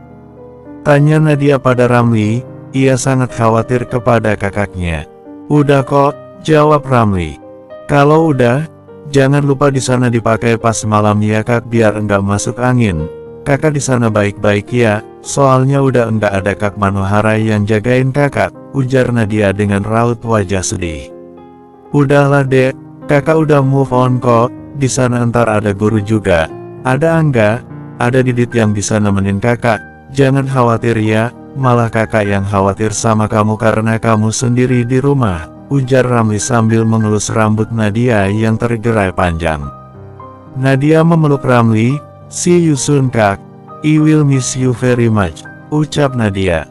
Tanya Nadia pada Ramli. Ia sangat khawatir kepada kakaknya. Udah kok, jawab Ramli. Kalau udah, jangan lupa di sana dipakai pas malam ya kak, biar enggak masuk angin. Kakak di sana baik-baik ya, soalnya udah enggak ada Kak Manohara yang jagain kakak, ujar Nadia dengan raut wajah sedih. Udahlah dek, kakak udah move on kok. Di sana ntar ada guru juga, ada Angga, ada Didit yang bisa nemenin kakak. Jangan khawatir ya, malah kakak yang khawatir sama kamu karena kamu sendiri di rumah, ujar Ramli sambil mengelus rambut Nadia yang tergerai panjang. Nadia memeluk Ramli. See you soon kak, I will miss you very much, ucap Nadia.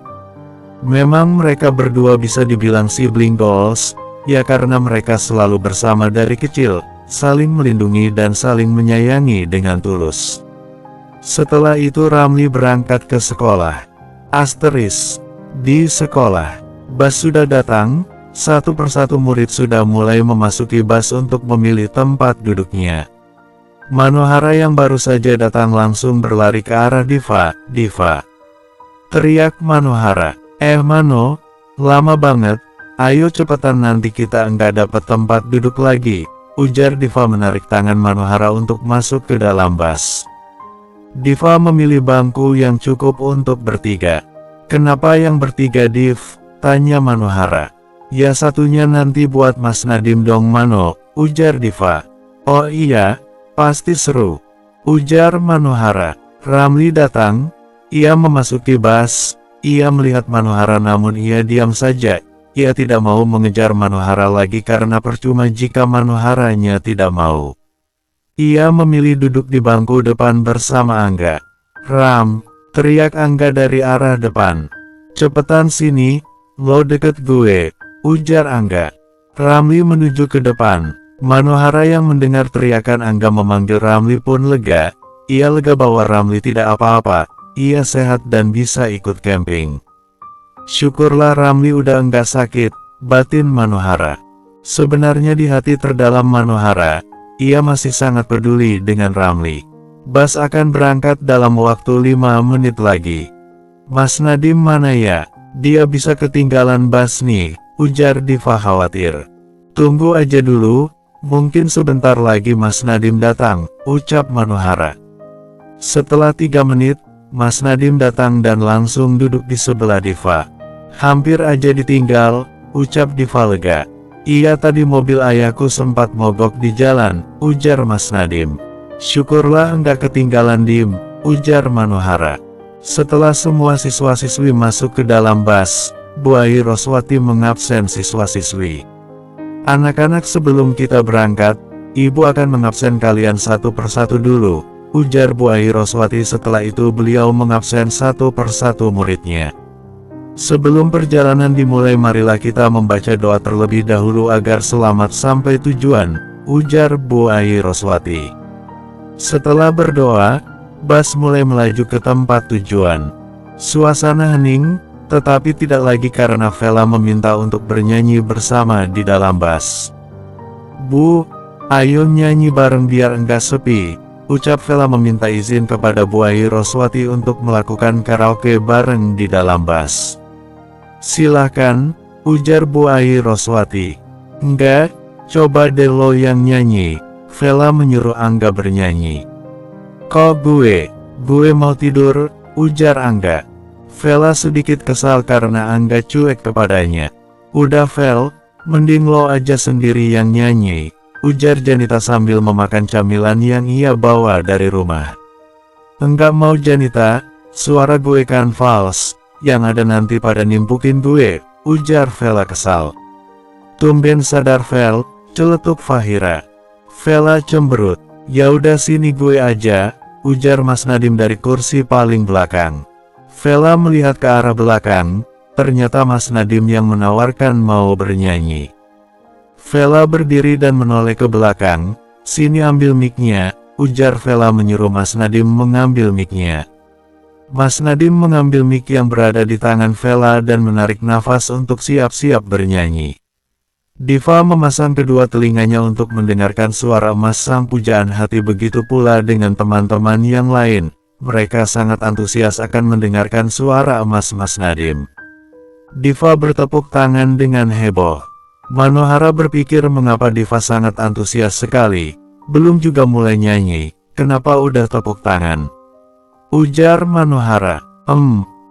Memang mereka berdua bisa dibilang sibling goals, ya karena mereka selalu bersama dari kecil, saling melindungi dan saling menyayangi dengan tulus. Setelah itu Ramli berangkat ke sekolah. Asteris. Di sekolah, bus sudah datang, satu persatu murid sudah mulai memasuki bus untuk memilih tempat duduknya. Manohara yang baru saja datang langsung berlari ke arah Diva. Diva, teriak Manohara. Mano, lama banget, ayo cepetan nanti kita nggak dapat tempat duduk lagi, ujar Diva menarik tangan Manohara untuk masuk ke dalam bus. Diva memilih bangku yang cukup untuk bertiga. Kenapa yang bertiga, Div? Tanya Manohara. Ya satunya nanti buat Mas Nadim dong Mano, ujar Diva. Oh iya, pasti seru, ujar Manohara. Ramli datang, ia memasuki bus, ia melihat Manohara namun ia diam saja. Ia tidak mau mengejar Manohara lagi karena percuma jika Manoharanya tidak mau. Ia memilih duduk di bangku depan bersama Angga. Ram, teriak Angga dari arah depan. Cepetan sini, lo deket gue, ujar Angga. Ramli menuju ke depan. Manohara yang mendengar teriakan Angga memanggil Ramli pun lega. Ia lega bahwa Ramli tidak apa-apa, ia sehat dan bisa ikut camping. Syukurlah Ramli udah enggak sakit, batin Manohara. Sebenarnya di hati terdalam Manohara, ia masih sangat peduli dengan Ramli. Bus akan berangkat dalam waktu 5 menit lagi. Mas Nadim mana ya? Dia bisa ketinggalan bus nih, ujar Diva khawatir. Tunggu aja dulu, mungkin sebentar lagi Mas Nadim datang, ucap Manohara. Setelah 3 menit, Mas Nadim datang dan langsung duduk di sebelah Diva. Hampir aja ditinggal, ucap Diva lega. Iya tadi mobil ayahku sempat mogok di jalan, ujar Mas Nadim. Syukurlah enggak ketinggalan Dim, ujar Manohara. Setelah semua siswa-siswi masuk ke dalam bus, Bu Ai Roswati mengabsen siswa-siswi. Anak-anak sebelum kita berangkat, Ibu akan mengabsen kalian satu persatu dulu, ujar Bu Ai Roswati. Setelah itu beliau mengabsen satu persatu muridnya. Sebelum perjalanan dimulai marilah kita membaca doa terlebih dahulu agar selamat sampai tujuan, ujar Bu Ai Roswati. Setelah berdoa, bus mulai melaju ke tempat tujuan. Suasana hening, tetapi tidak lagi karena Vela meminta untuk bernyanyi bersama di dalam bus. Bu, ayo nyanyi bareng biar enggak sepi, ucap Vela meminta izin kepada Bu Ai Roswati untuk melakukan karaoke bareng di dalam bus. Silahkan, ujar Bu Ai Roswati. Enggak, coba deh lo yang nyanyi, Vela menyuruh Angga bernyanyi. Kok gue mau tidur, ujar Angga. Vela sedikit kesal karena Angga cuek kepadanya. Udah Vel, mending lo aja sendiri yang nyanyi, ujar Janita sambil memakan camilan yang ia bawa dari rumah. Enggak mau Janita, suara gue kan fals, yang ada nanti pada nimpukin gue, ujar Vela kesal. Tumben sadar Vel, celetuk Fahira. Vela cemberut. Ya udah sini gue aja, ujar Mas Nadim dari kursi paling belakang. Vela melihat ke arah belakang, ternyata Mas Nadim yang menawarkan mau bernyanyi. Vela berdiri dan menoleh ke belakang. Sini ambil mic-nya, ujar Vela menyuruh Mas Nadim mengambil mic-nya. Mas Nadim mengambil mic yang berada di tangan Vela dan menarik nafas untuk siap-siap bernyanyi. Diva memasang kedua telinganya untuk mendengarkan suara emas sang pujaan hati, begitu pula dengan teman-teman yang lain. Mereka sangat antusias akan mendengarkan suara emas Mas Nadim. Diva bertepuk tangan dengan heboh. Manohara berpikir mengapa Diva sangat antusias sekali. Belum juga mulai nyanyi, kenapa udah tepuk tangan? Ujar Manohara.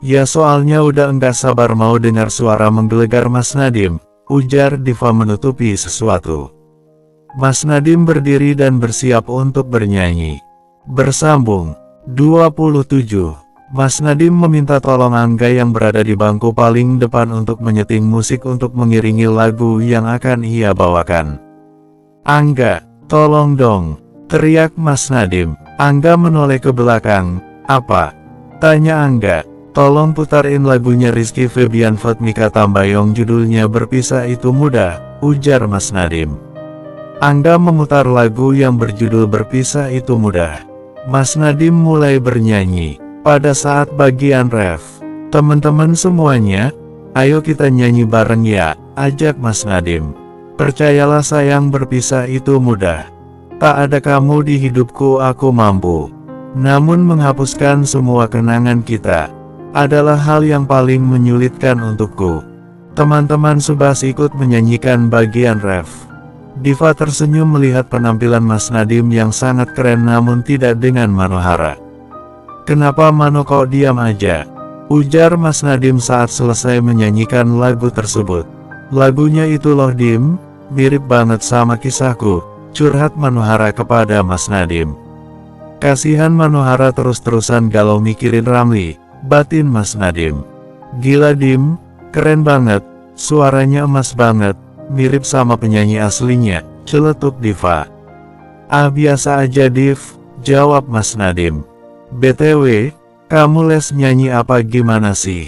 Ya soalnya udah enggak sabar mau dengar suara menggelegar Mas Nadim, ujar Diva menutupi sesuatu. Mas Nadim berdiri dan bersiap untuk bernyanyi. Bersambung. 27. Mas Nadim meminta tolong Angga yang berada di bangku paling depan untuk menyeting musik untuk mengiringi lagu yang akan ia bawakan. Angga, tolong dong, teriak Mas Nadim. Angga menoleh ke belakang. Apa? Tanya Angga. Tolong putarin lagunya Rizky Febian Fatmika Tambayong, judulnya Berpisah Itu Mudah, ujar Mas Nadim. Angga memutar lagu yang berjudul Berpisah Itu Mudah. Mas Nadim mulai bernyanyi. Pada saat bagian ref, teman-teman semuanya, ayo kita nyanyi bareng ya, ajak Mas Nadim. Percayalah sayang, berpisah itu mudah. Tak ada kamu di hidupku aku mampu. Namun menghapuskan semua kenangan kita. adalah hal yang paling menyulitkan untukku. Teman-teman Subas ikut menyanyikan bagian ref. Diva tersenyum melihat penampilan Mas Nadiem yang sangat keren namun tidak dengan Manohara. "Kenapa Mano kok diam aja?" ujar Mas Nadiem saat selesai menyanyikan lagu tersebut. "Lagunya itu loh Dim, mirip banget sama kisahku," curhat Manohara kepada Mas Nadiem. Kasihan Manohara terus-terusan galau mikirin Ramli, batin Mas Nadiem. "Gila Dim, keren banget, suaranya emas banget, mirip sama penyanyi aslinya," celetuk Diva. "Ah biasa aja Div," jawab Mas Nadiem. "BTW, kamu les nyanyi apa gimana sih?"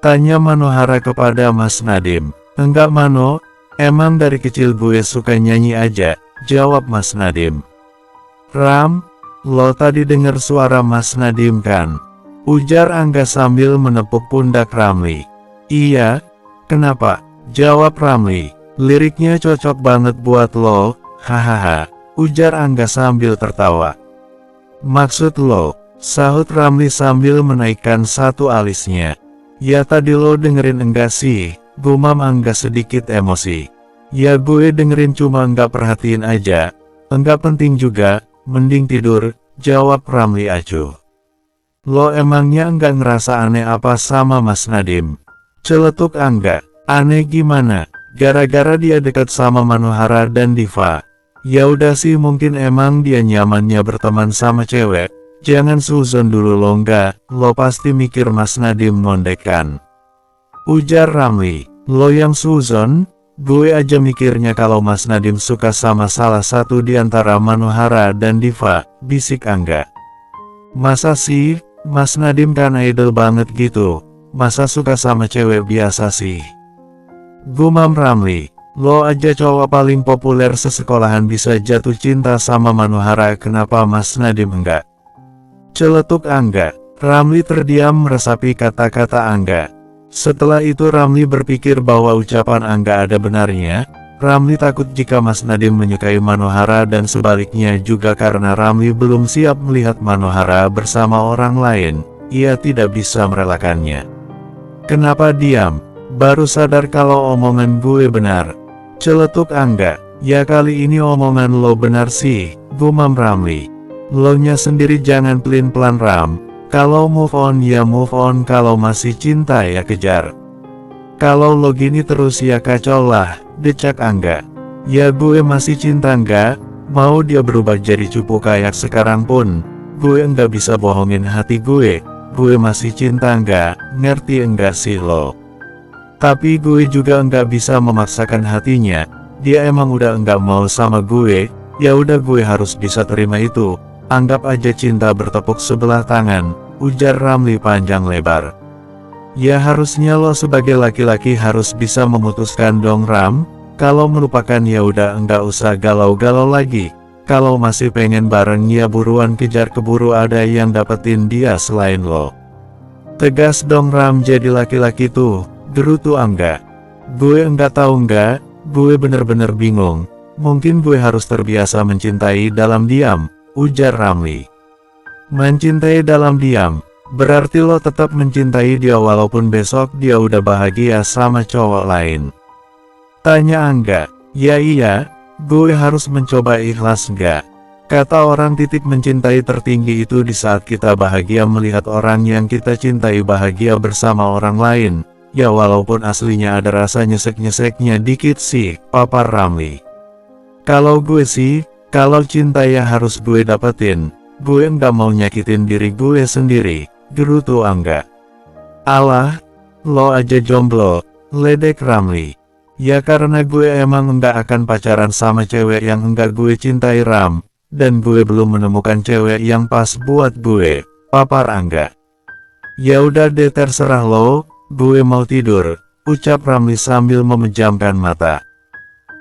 tanya Manohara kepada Mas Nadiem. "Enggak Mano, emang dari kecil gue suka nyanyi aja," jawab Mas Nadiem. "Ram, lo tadi dengar suara Mas Nadiem kan?" ujar Angga sambil menepuk pundak Ramli. "Iya, kenapa?" jawab Ramli. "Liriknya cocok banget buat lo, hahaha," ujar Angga sambil tertawa. "Maksud lo?" sahut Ramli sambil menaikkan satu alisnya. "Ya tadi lo dengerin enggak sih?" gumam Angga sedikit emosi. "Ya gue dengerin cuma enggak perhatiin aja, enggak penting juga, mending tidur," jawab Ramli acuh. "Lo emangnya enggak ngerasa aneh apa sama Mas Nadiem?" celetuk Angga. "Aneh gimana? Gara-gara dia dekat sama Manohara dan Diva. Ya udah sih mungkin emang dia nyamannya berteman sama cewek. Jangan suzon dulu lo enggak, lo pasti mikir Mas Nadiem ngondek kan?" ujar Ramli. "Lo yang suzon? Gue aja mikirnya kalau Mas Nadiem suka sama salah satu di antara Manohara dan Diva," bisik Angga. "Masa sih, Mas Nadiem kan idol banget gitu, masa suka sama cewek biasa sih?" gumam Ramli. "Lo aja cowok paling populer sesekolahan bisa jatuh cinta sama Manohara, kenapa Mas Nadiem enggak?" celetuk Angga. Ramli terdiam meresapi kata-kata Angga. Setelah itu Ramli berpikir bahwa ucapan Angga ada benarnya. Ramli takut jika Mas Nadiem menyukai Manohara dan sebaliknya juga karena Ramli belum siap melihat Manohara bersama orang lain. Ia tidak bisa merelakannya. "Kenapa diam? Baru sadar kalau omongan gue benar," celetuk Angga. "Ya kali ini omongan lo benar sih," gumam Ramli. "Lo nya sendiri jangan pelin-pelan Ram. Kalau move on ya move on, kalau masih cinta ya kejar. Kalau lo gini terus ya kacau lah," decak Angga. "Ya gue masih cinta enggak, mau dia berubah jadi cupu kayak sekarang pun, gue enggak bisa bohongin hati gue masih cinta enggak, ngerti enggak sih lo? Tapi gue juga enggak bisa memaksakan hatinya, dia emang udah enggak mau sama gue, ya udah gue harus bisa terima itu, anggap aja cinta bertepuk sebelah tangan," ujar Ramli panjang lebar. "Ya harusnya lo sebagai laki-laki harus bisa memutuskan dong Ram, kalau melupakan ya udah enggak usah galau-galau lagi, kalau masih pengen bareng ya buruan kejar keburu ada yang dapetin dia selain lo. Tegas dong Ram jadi laki-laki tuh," gerutu Angga. "Gue enggak tahu enggak, gue bener-bener bingung, mungkin gue harus terbiasa mencintai dalam diam," ujar Ramli. "Mencintai dalam diam, berarti lo tetap mencintai dia walaupun besok dia udah bahagia sama cowok lain?" tanya Angga. "Ya iya, gue harus mencoba ikhlas enggak? Kata orang titik mencintai tertinggi itu di saat kita bahagia melihat orang yang kita cintai bahagia bersama orang lain. Ya walaupun aslinya ada rasa nyesek-nyeseknya dikit sih," papar Ramli. "Kalau gue sih, kalau cinta ya harus gue dapetin. Gue enggak mau nyakitin diri gue sendiri," gerutu Angga. "Alah, lo aja jomblo," ledek Ramli. "Ya karena gue emang enggak akan pacaran sama cewek yang enggak gue cintai Ram, dan gue belum menemukan cewek yang pas buat gue," papar Angga. "Ya udah deh terserah lo, gue mau tidur," ucap Ramli sambil memejamkan mata.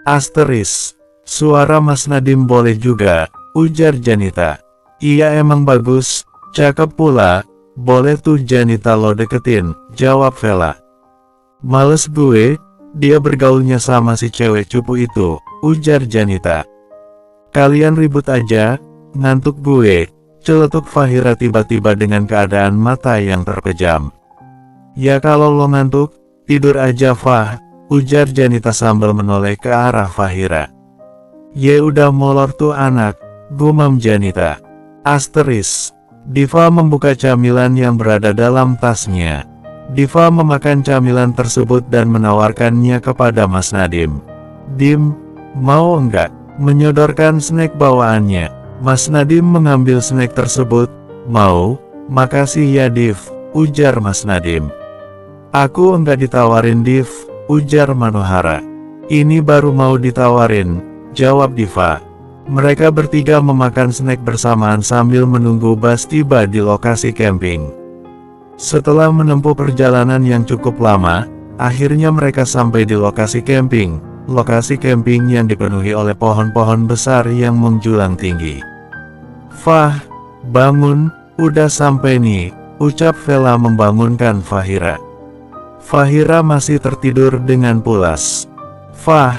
Asteris, "Suara Mas Nadiem boleh juga," ujar Janita. "Iya emang bagus, cakep pula, boleh tuh Janita lo deketin," jawab Vela. "Males gue, dia bergaulnya sama si cewek cupu itu," ujar Janita. "Kalian ribut aja, ngantuk gue," celetuk Fahira tiba-tiba dengan keadaan mata yang terpejam. Ya kalau lo ngantuk, tidur aja Fah, ujar Janita sambil menoleh ke arah Fahira. Ya udah molor tuh anak, gumam Janita. Asteris. Diva membuka camilan yang berada dalam tasnya. Diva memakan camilan tersebut dan menawarkannya kepada Mas Nadim. Dim, mau enggak? Menyodorkan snack bawaannya. Mas Nadim mengambil snack tersebut. Mau? Makasih ya Div, ujar Mas Nadim. Aku enggak ditawarin Div, ujar Manohara. Ini baru mau ditawarin, jawab Diva. Mereka bertiga memakan snack bersamaan sambil menunggu bus tiba di lokasi camping. Setelah menempuh perjalanan yang cukup lama, akhirnya mereka sampai di lokasi camping. Lokasi camping yang dipenuhi oleh pohon-pohon besar yang menjulang tinggi. Fah, bangun, udah sampai nih, ucap Vela membangunkan Fahira. Fahira masih tertidur dengan pulas. Fah,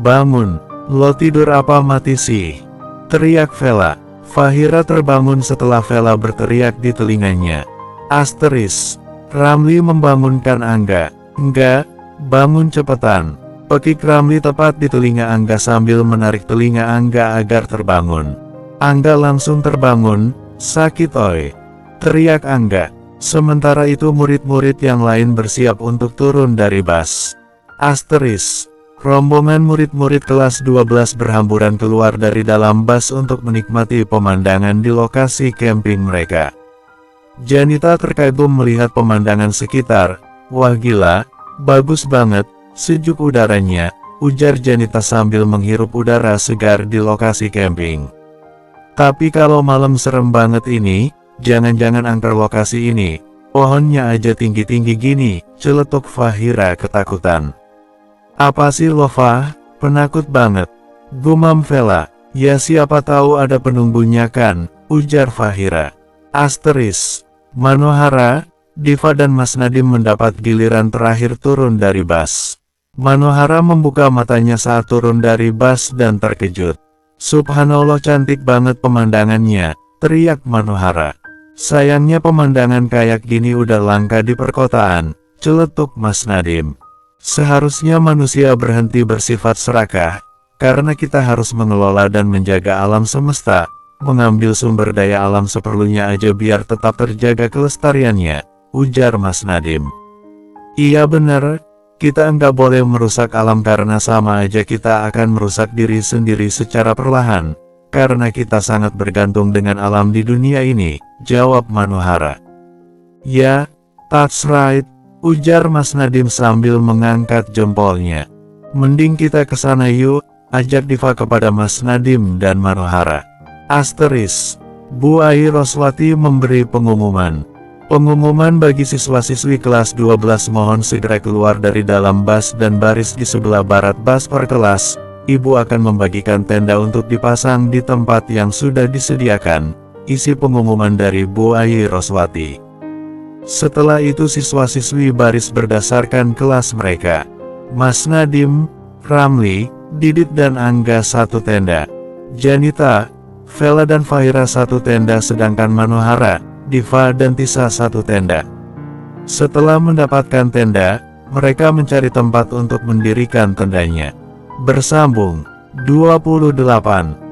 bangun, lo tidur apa mati sih? Teriak Vela. Fahira terbangun setelah Vela berteriak di telinganya. Asteris. Ramli membangunkan Angga. Enggak, bangun cepetan. Pekik Ramli tepat di telinga Angga sambil menarik telinga Angga agar terbangun. Angga langsung terbangun. Sakit oi, teriak Angga. Sementara itu murid-murid yang lain bersiap untuk turun dari bus. Asteris. Rombongan murid-murid kelas 12 berhamburan keluar dari dalam bus untuk menikmati pemandangan di lokasi camping mereka. Janita terkagum melihat pemandangan sekitar. Wah gila, bagus banget, sejuk udaranya, ujar Janita sambil menghirup udara segar di lokasi camping. Tapi kalau malam serem banget ini, jangan-jangan angker lokasi ini, pohonnya aja tinggi-tinggi gini, celetuk Fahira ketakutan. Apa sih lo Fah, penakut banget, gumam Vela. Ya siapa tahu ada penunggunya kan, ujar Fahira. Asteris. Manohara, Diva dan Mas Nadim mendapat giliran terakhir turun dari bus. Manohara membuka matanya saat turun dari bus dan terkejut. Subhanallah cantik banget pemandangannya, teriak Manohara. Sayangnya pemandangan kayak gini udah langka di perkotaan, celetuk Mas Nadim. Seharusnya manusia berhenti bersifat serakah, karena kita harus mengelola dan menjaga alam semesta, mengambil sumber daya alam seperlunya aja biar tetap terjaga kelestariannya, ujar Mas Nadim. Iya bener. Kita enggak boleh merusak alam karena sama aja kita akan merusak diri sendiri secara perlahan, karena kita sangat bergantung dengan alam di dunia ini, jawab Manohara. Ya, that's right, ujar Mas Nadim sambil mengangkat jempolnya. Mending kita kesana yuk, ajak Diva kepada Mas Nadim dan Manohara. Asteris. Bu Ai Roswati memberi pengumuman. Pengumuman bagi siswa-siswi kelas 12 mohon segera keluar dari dalam bus dan baris di sebelah barat bus per kelas. Ibu akan membagikan tenda untuk dipasang di tempat yang sudah disediakan. Isi pengumuman dari Bu Ai Roswati. Setelah itu siswa-siswi baris berdasarkan kelas mereka. Mas Nadim, Ramli, Didit dan Angga satu tenda. Janita, Vela dan Fahira satu tenda sedangkan Manohara, Diva dan Tisa satu tenda. Setelah mendapatkan tenda, mereka mencari tempat untuk mendirikan tendanya. Bersambung 28.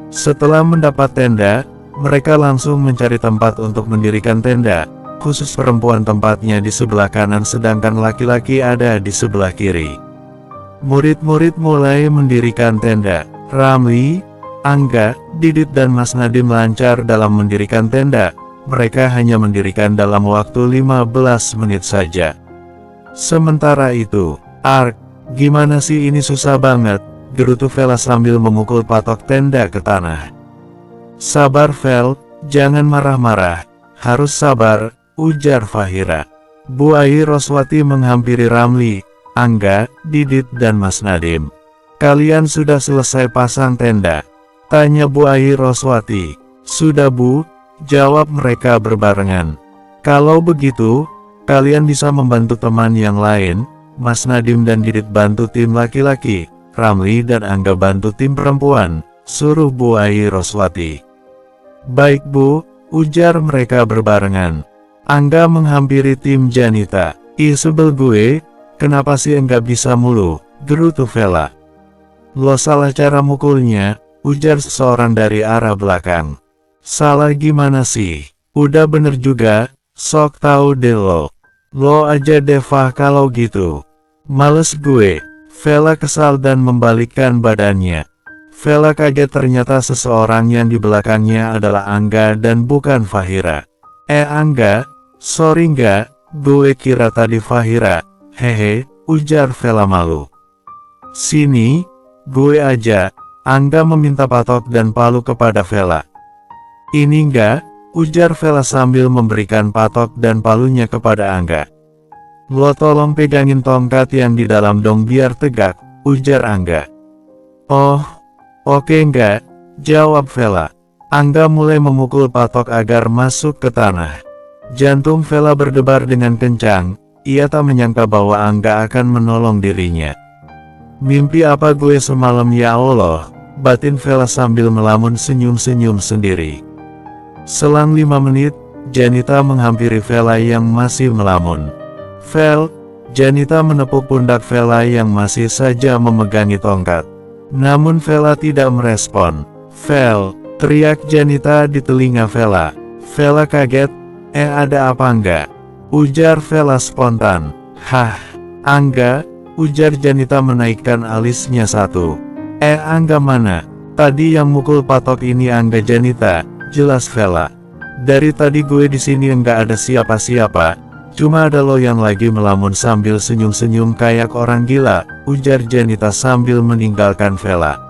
Setelah mendapat tenda, mereka langsung mencari tempat untuk mendirikan tenda. Khusus perempuan tempatnya di sebelah kanan sedangkan laki-laki ada di sebelah kiri. Murid-murid mulai mendirikan tenda. Ramli, Angga, Didit dan Mas Nadim lancar dalam mendirikan tenda. Mereka hanya mendirikan dalam waktu 15 menit saja. Sementara itu, Ark, gimana sih ini susah banget, gerutu Vela sambil memukul patok tenda ke tanah. Sabar Vel, jangan marah-marah, harus sabar, ujar Fahira. Bu Ai Roswati menghampiri Ramli, Angga, Didit dan Mas Nadim. Kalian sudah selesai pasang tenda? Tanya Bu Ai Roswati. Sudah Bu, jawab mereka berbarengan. Kalau begitu, kalian bisa membantu teman yang lain. Mas Nadim dan Didit bantu tim laki-laki, Ramli dan Angga bantu tim perempuan, suruh Bu Ai Roswati. Baik Bu, ujar mereka berbarengan. Angga menghampiri tim Janita. Ih sebel gue, kenapa sih enggak bisa mulu, gerutu Vela. Lo salah cara mukulnya, ujar seseorang dari arah belakang. Salah gimana sih? Udah bener juga, sok tahu deh lo. Lo aja Deva kalau gitu. Males gue. Vela kesal dan membalikkan badannya. Vela kaget ternyata seseorang yang di belakangnya adalah Angga dan bukan Fahira. Angga, sorry enggak, gue kira tadi Fahira, hehe, ujar Vela malu. Sini, gue aja, Angga meminta patok dan palu kepada Vela. Ini enggak, ujar Vela sambil memberikan patok dan palunya kepada Angga. Lo tolong pegangin tongkat yang di dalam dong biar tegak, ujar Angga. Oh, oke enggak, jawab Vela. Angga mulai memukul patok agar masuk ke tanah. Jantung Vela berdebar dengan kencang, ia tak menyangka bahwa Angga akan menolong dirinya. Mimpi apa gue semalam ya Allah, batin Vela sambil melamun senyum-senyum sendiri. Selang 5 menit, Janita menghampiri Vela yang masih melamun. Vel, Janita menepuk pundak Vela yang masih saja memegangi tongkat. Namun Vela tidak merespon. Vel, teriak Janita di telinga Vela. Vela kaget, ada apa enggak? Ujar Vela spontan. Hah, Angga, ujar Janita menaikkan alisnya satu. Angga mana? Tadi yang mukul patok ini Angga Janita, jelas Vela. Dari tadi gue di sini enggak ada siapa-siapa, cuma ada lo yang lagi melamun sambil senyum-senyum kayak orang gila, ujar Janita sambil meninggalkan Vela.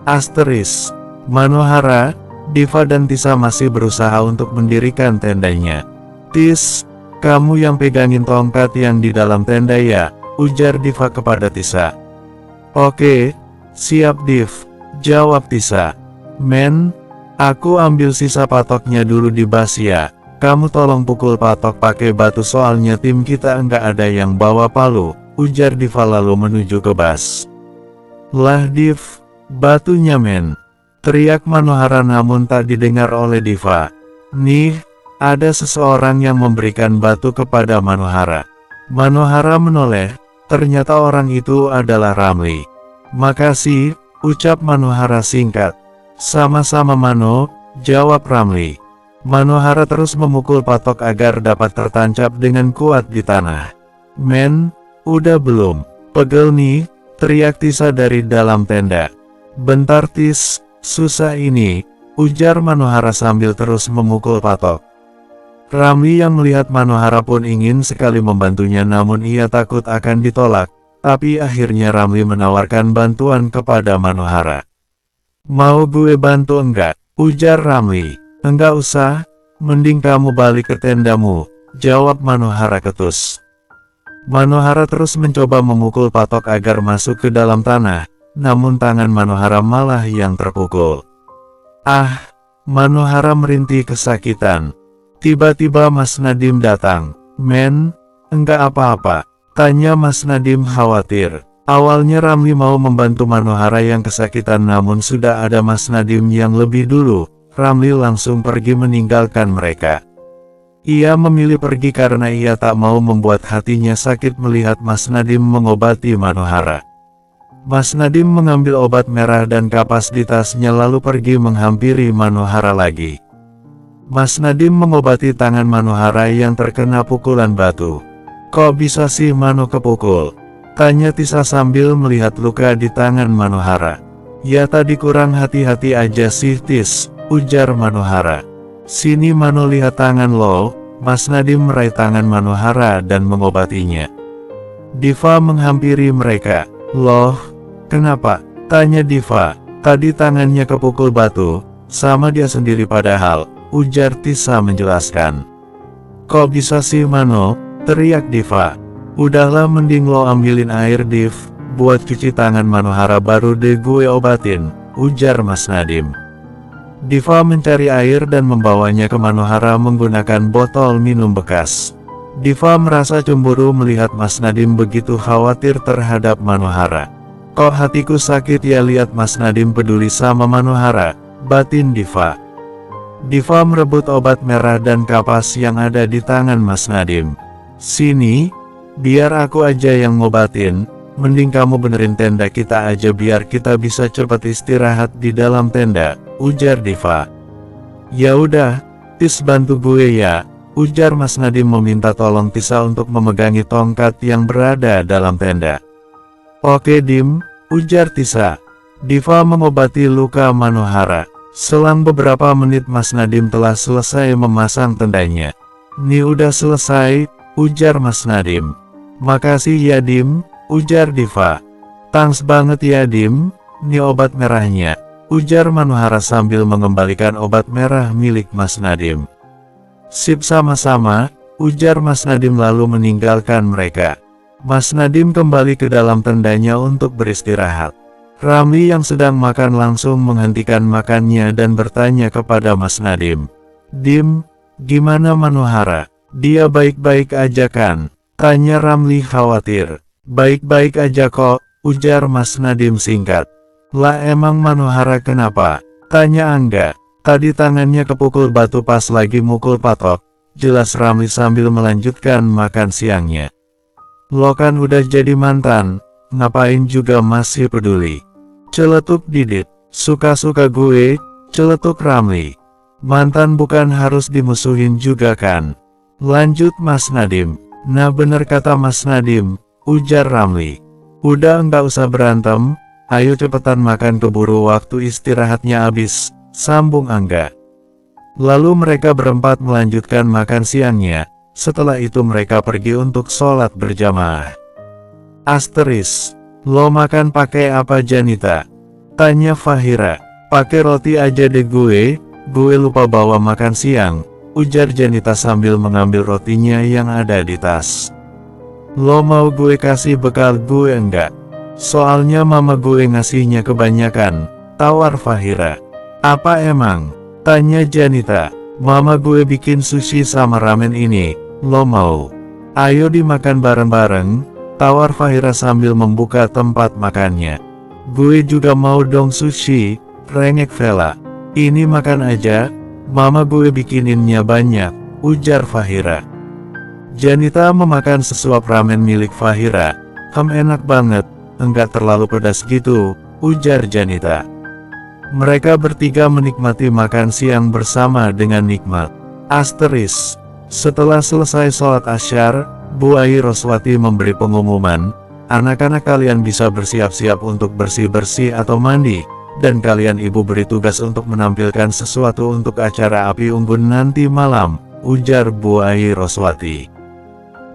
Asteris, Manohara, Diva dan Tisa masih berusaha untuk mendirikan tendanya. Tis, kamu yang pegangin tongkat yang di dalam tenda ya, ujar Diva kepada Tisa. Oke, siap Div, jawab Tisa. Men, aku ambil sisa patoknya dulu di bas ya. Kamu tolong pukul patok pakai batu soalnya tim kita enggak ada yang bawa palu, ujar Diva lalu menuju ke bas. Lah Div, batunya men, teriak Manohara namun tak didengar oleh Diva. Nih, ada seseorang yang memberikan batu kepada Manohara. Manohara menoleh, ternyata orang itu adalah Ramli. Makasih, ucap Manohara singkat. Sama-sama Mano, jawab Ramli. Manohara terus memukul patok agar dapat tertancap dengan kuat di tanah. Men, udah belum? Pegel nih, teriak Tisa dari dalam tenda. Bentar Tis, susah ini, ujar Manohara sambil terus memukul patok. Ramli yang melihat Manohara pun ingin sekali membantunya namun ia takut akan ditolak, tapi akhirnya Ramli menawarkan bantuan kepada Manohara. Mau gue bantu enggak? Ujar Ramli. Enggak usah, mending kamu balik ke tendamu, jawab Manohara ketus. Manohara terus mencoba memukul patok agar masuk ke dalam tanah, namun tangan Manohara malah yang terpukul. Ah, Manohara merintih kesakitan. Tiba-tiba Mas Nadim datang. Men, enggak apa-apa, tanya Mas Nadim khawatir. Awalnya Ramli mau membantu Manohara yang kesakitan namun sudah ada Mas Nadim yang lebih dulu. Ramli langsung pergi meninggalkan mereka. Ia memilih pergi karena ia tak mau membuat hatinya sakit melihat Mas Nadim mengobati Manohara. Mas Nadim mengambil obat merah dan kapas di tasnya lalu pergi menghampiri Manohara lagi. Mas Nadim mengobati tangan Manohara yang terkena pukulan batu. Kok bisa sih Mano kepukul? Tanya Tisa sambil melihat luka di tangan Manohara. Ya tadi kurang hati-hati aja sih Tis, ujar Manohara. Sini Mano lihat tangan lo. Mas Nadim meraih tangan Manohara dan mengobatinya. Diva menghampiri mereka. Loh, kenapa? Tanya Diva. Tadi tangannya kepukul batu, sama dia sendiri padahal, ujar Tisa menjelaskan. Kok bisa sih Mano? Teriak Diva. Udahlah mending lo ambilin air Div, buat cuci tangan Manohara baru deh gue obatin, ujar Mas Nadim. Diva mencari air dan membawanya ke Manohara menggunakan botol minum bekas. Diva merasa cemburu melihat Mas Nadim begitu khawatir terhadap Manohara. Kok hatiku sakit ya lihat Mas Nadim peduli sama Manohara, batin Diva. Diva merebut obat merah dan kapas yang ada di tangan Mas Nadim. Sini, biar aku aja yang ngobatin, mending kamu benerin tenda kita aja biar kita bisa cepat istirahat di dalam tenda, ujar Diva. Ya udah, Tis bantu gue ya, ujar Mas Nadim meminta tolong Tisa untuk memegangi tongkat yang berada dalam tenda. Oke Dim, ujar Tisa. Diva mengobati luka Manohara. Selang beberapa menit Mas Nadim telah selesai memasang tendanya. Nih udah selesai, ujar Mas Nadim. Makasih ya Dim, ujar Diva. Thanks banget ya Dim, nih obat merahnya, ujar Manohara sambil mengembalikan obat merah milik Mas Nadim. Sip sama-sama, ujar Mas Nadim lalu meninggalkan mereka. Mas Nadim kembali ke dalam tendanya untuk beristirahat. Ramli yang sedang makan langsung menghentikan makannya dan bertanya kepada Mas Nadim. Dim, gimana Manohara? Dia baik-baik aja kan? Tanya Ramli khawatir. Baik-baik aja kok, ujar Mas Nadim singkat. Lah emang Manohara kenapa? Tanya Angga. Tadi tangannya kepukul batu pas lagi mukul patok. Jelas Ramli sambil melanjutkan makan siangnya. Lo kan udah jadi mantan, ngapain juga masih peduli? Celetuk Didit. Suka-suka gue, celetuk Ramli. Mantan bukan harus dimusuhin juga kan? Lanjut Mas Nadim. Nah bener kata Mas Nadim, ujar Ramli. Udah nggak usah berantem, ayo cepetan makan keburu waktu istirahatnya habis, sambung Angga. Lalu mereka berempat melanjutkan makan siangnya, setelah itu mereka pergi untuk sholat berjamaah. Asteris. Lo makan pakai apa Janita? Tanya Fahira. Pakai roti aja deh gue lupa bawa makan siang, ujar Janita sambil mengambil rotinya yang ada di tas. Lo mau gue kasih bekal gue enggak? Soalnya mama gue ngasihnya kebanyakan, tawar Fahira. Apa emang? Tanya Janita. Mama gue bikin sushi sama ramen ini, lo mau? Ayo dimakan bareng-bareng, tawar Fahira sambil membuka tempat makannya. Gue juga mau dong sushi, rengek Vela. Ini makan aja, mama gue bikininnya banyak, ujar Fahira. Janita memakan sesuap ramen milik Fahira. Enak banget, enggak terlalu pedas gitu, ujar Janita. Mereka bertiga menikmati makan siang bersama dengan nikmat. Asteris. Setelah selesai sholat asyar, Bu Ai Roswati memberi pengumuman, anak-anak kalian bisa bersiap-siap untuk bersih-bersih atau mandi, dan kalian ibu beri tugas untuk menampilkan sesuatu untuk acara api unggun nanti malam, ujar Bu Ai Roswati.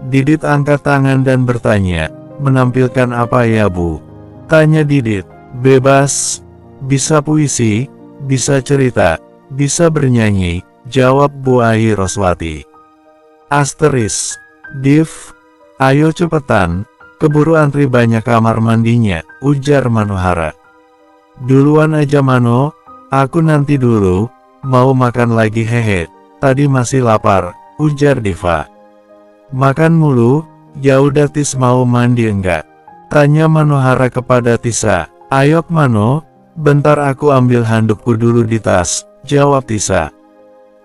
Didit angkat tangan dan bertanya, menampilkan apa ya Bu? Tanya Didit. Bebas, bisa puisi, bisa cerita, bisa bernyanyi, jawab Bu Ai Roswati. Asteris. Div, ayo cepetan, keburu antri banyak kamar mandinya, ujar Manohara. Duluan aja Mano, aku nanti dulu, mau makan lagi hehe, tadi masih lapar, ujar Diva. Makan mulu, ya udah Tis mau mandi enggak? Tanya Manohara kepada Tisa. Ayo Mano, bentar aku ambil handukku dulu di tas, jawab Tisa.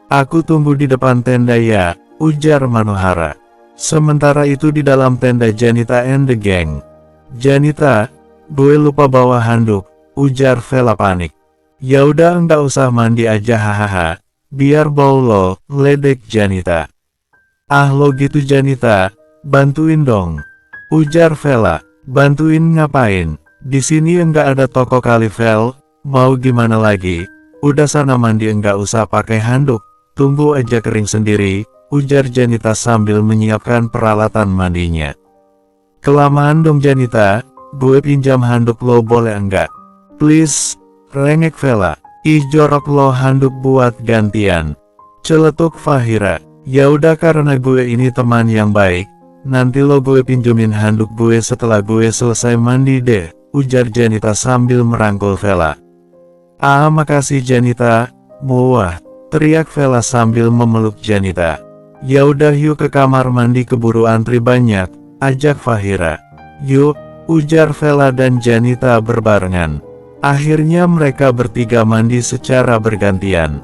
Aku tunggu di depan tenda ya, ujar Manohara. Sementara itu di dalam tenda Janita and the gang. Janita, gue lupa bawa handuk, ujar Vela panik. Ya udah enggak usah mandi aja hahaha, biar bau lo, ledek Janita. Ah lo gitu Janita, bantuin dong, ujar Vela. Bantuin ngapain? Di sini enggak ada toko kali Vel, mau gimana lagi? Udah sana mandi enggak usah pakai handuk, tunggu aja kering sendiri, ujar Janita sambil menyiapkan peralatan mandinya. Kelamaan dong Janita, gue pinjam handuk lo boleh enggak? Please, rengek Vela. Ih jorok lo handuk buat gantian, celetuk Fahira. Ya udah karena gue ini teman yang baik, nanti lo gue pinjemin handuk gue setelah gue selesai mandi deh, ujar Janita sambil merangkul Vela. Ah makasih Janita, muah, teriak Vela sambil memeluk Janita. Ya udah yuk ke kamar mandi keburu antri banyak, ajak Fahira. Yuk, ujar Vela dan Janita berbarengan. Akhirnya mereka bertiga mandi secara bergantian.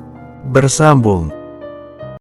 Bersambung.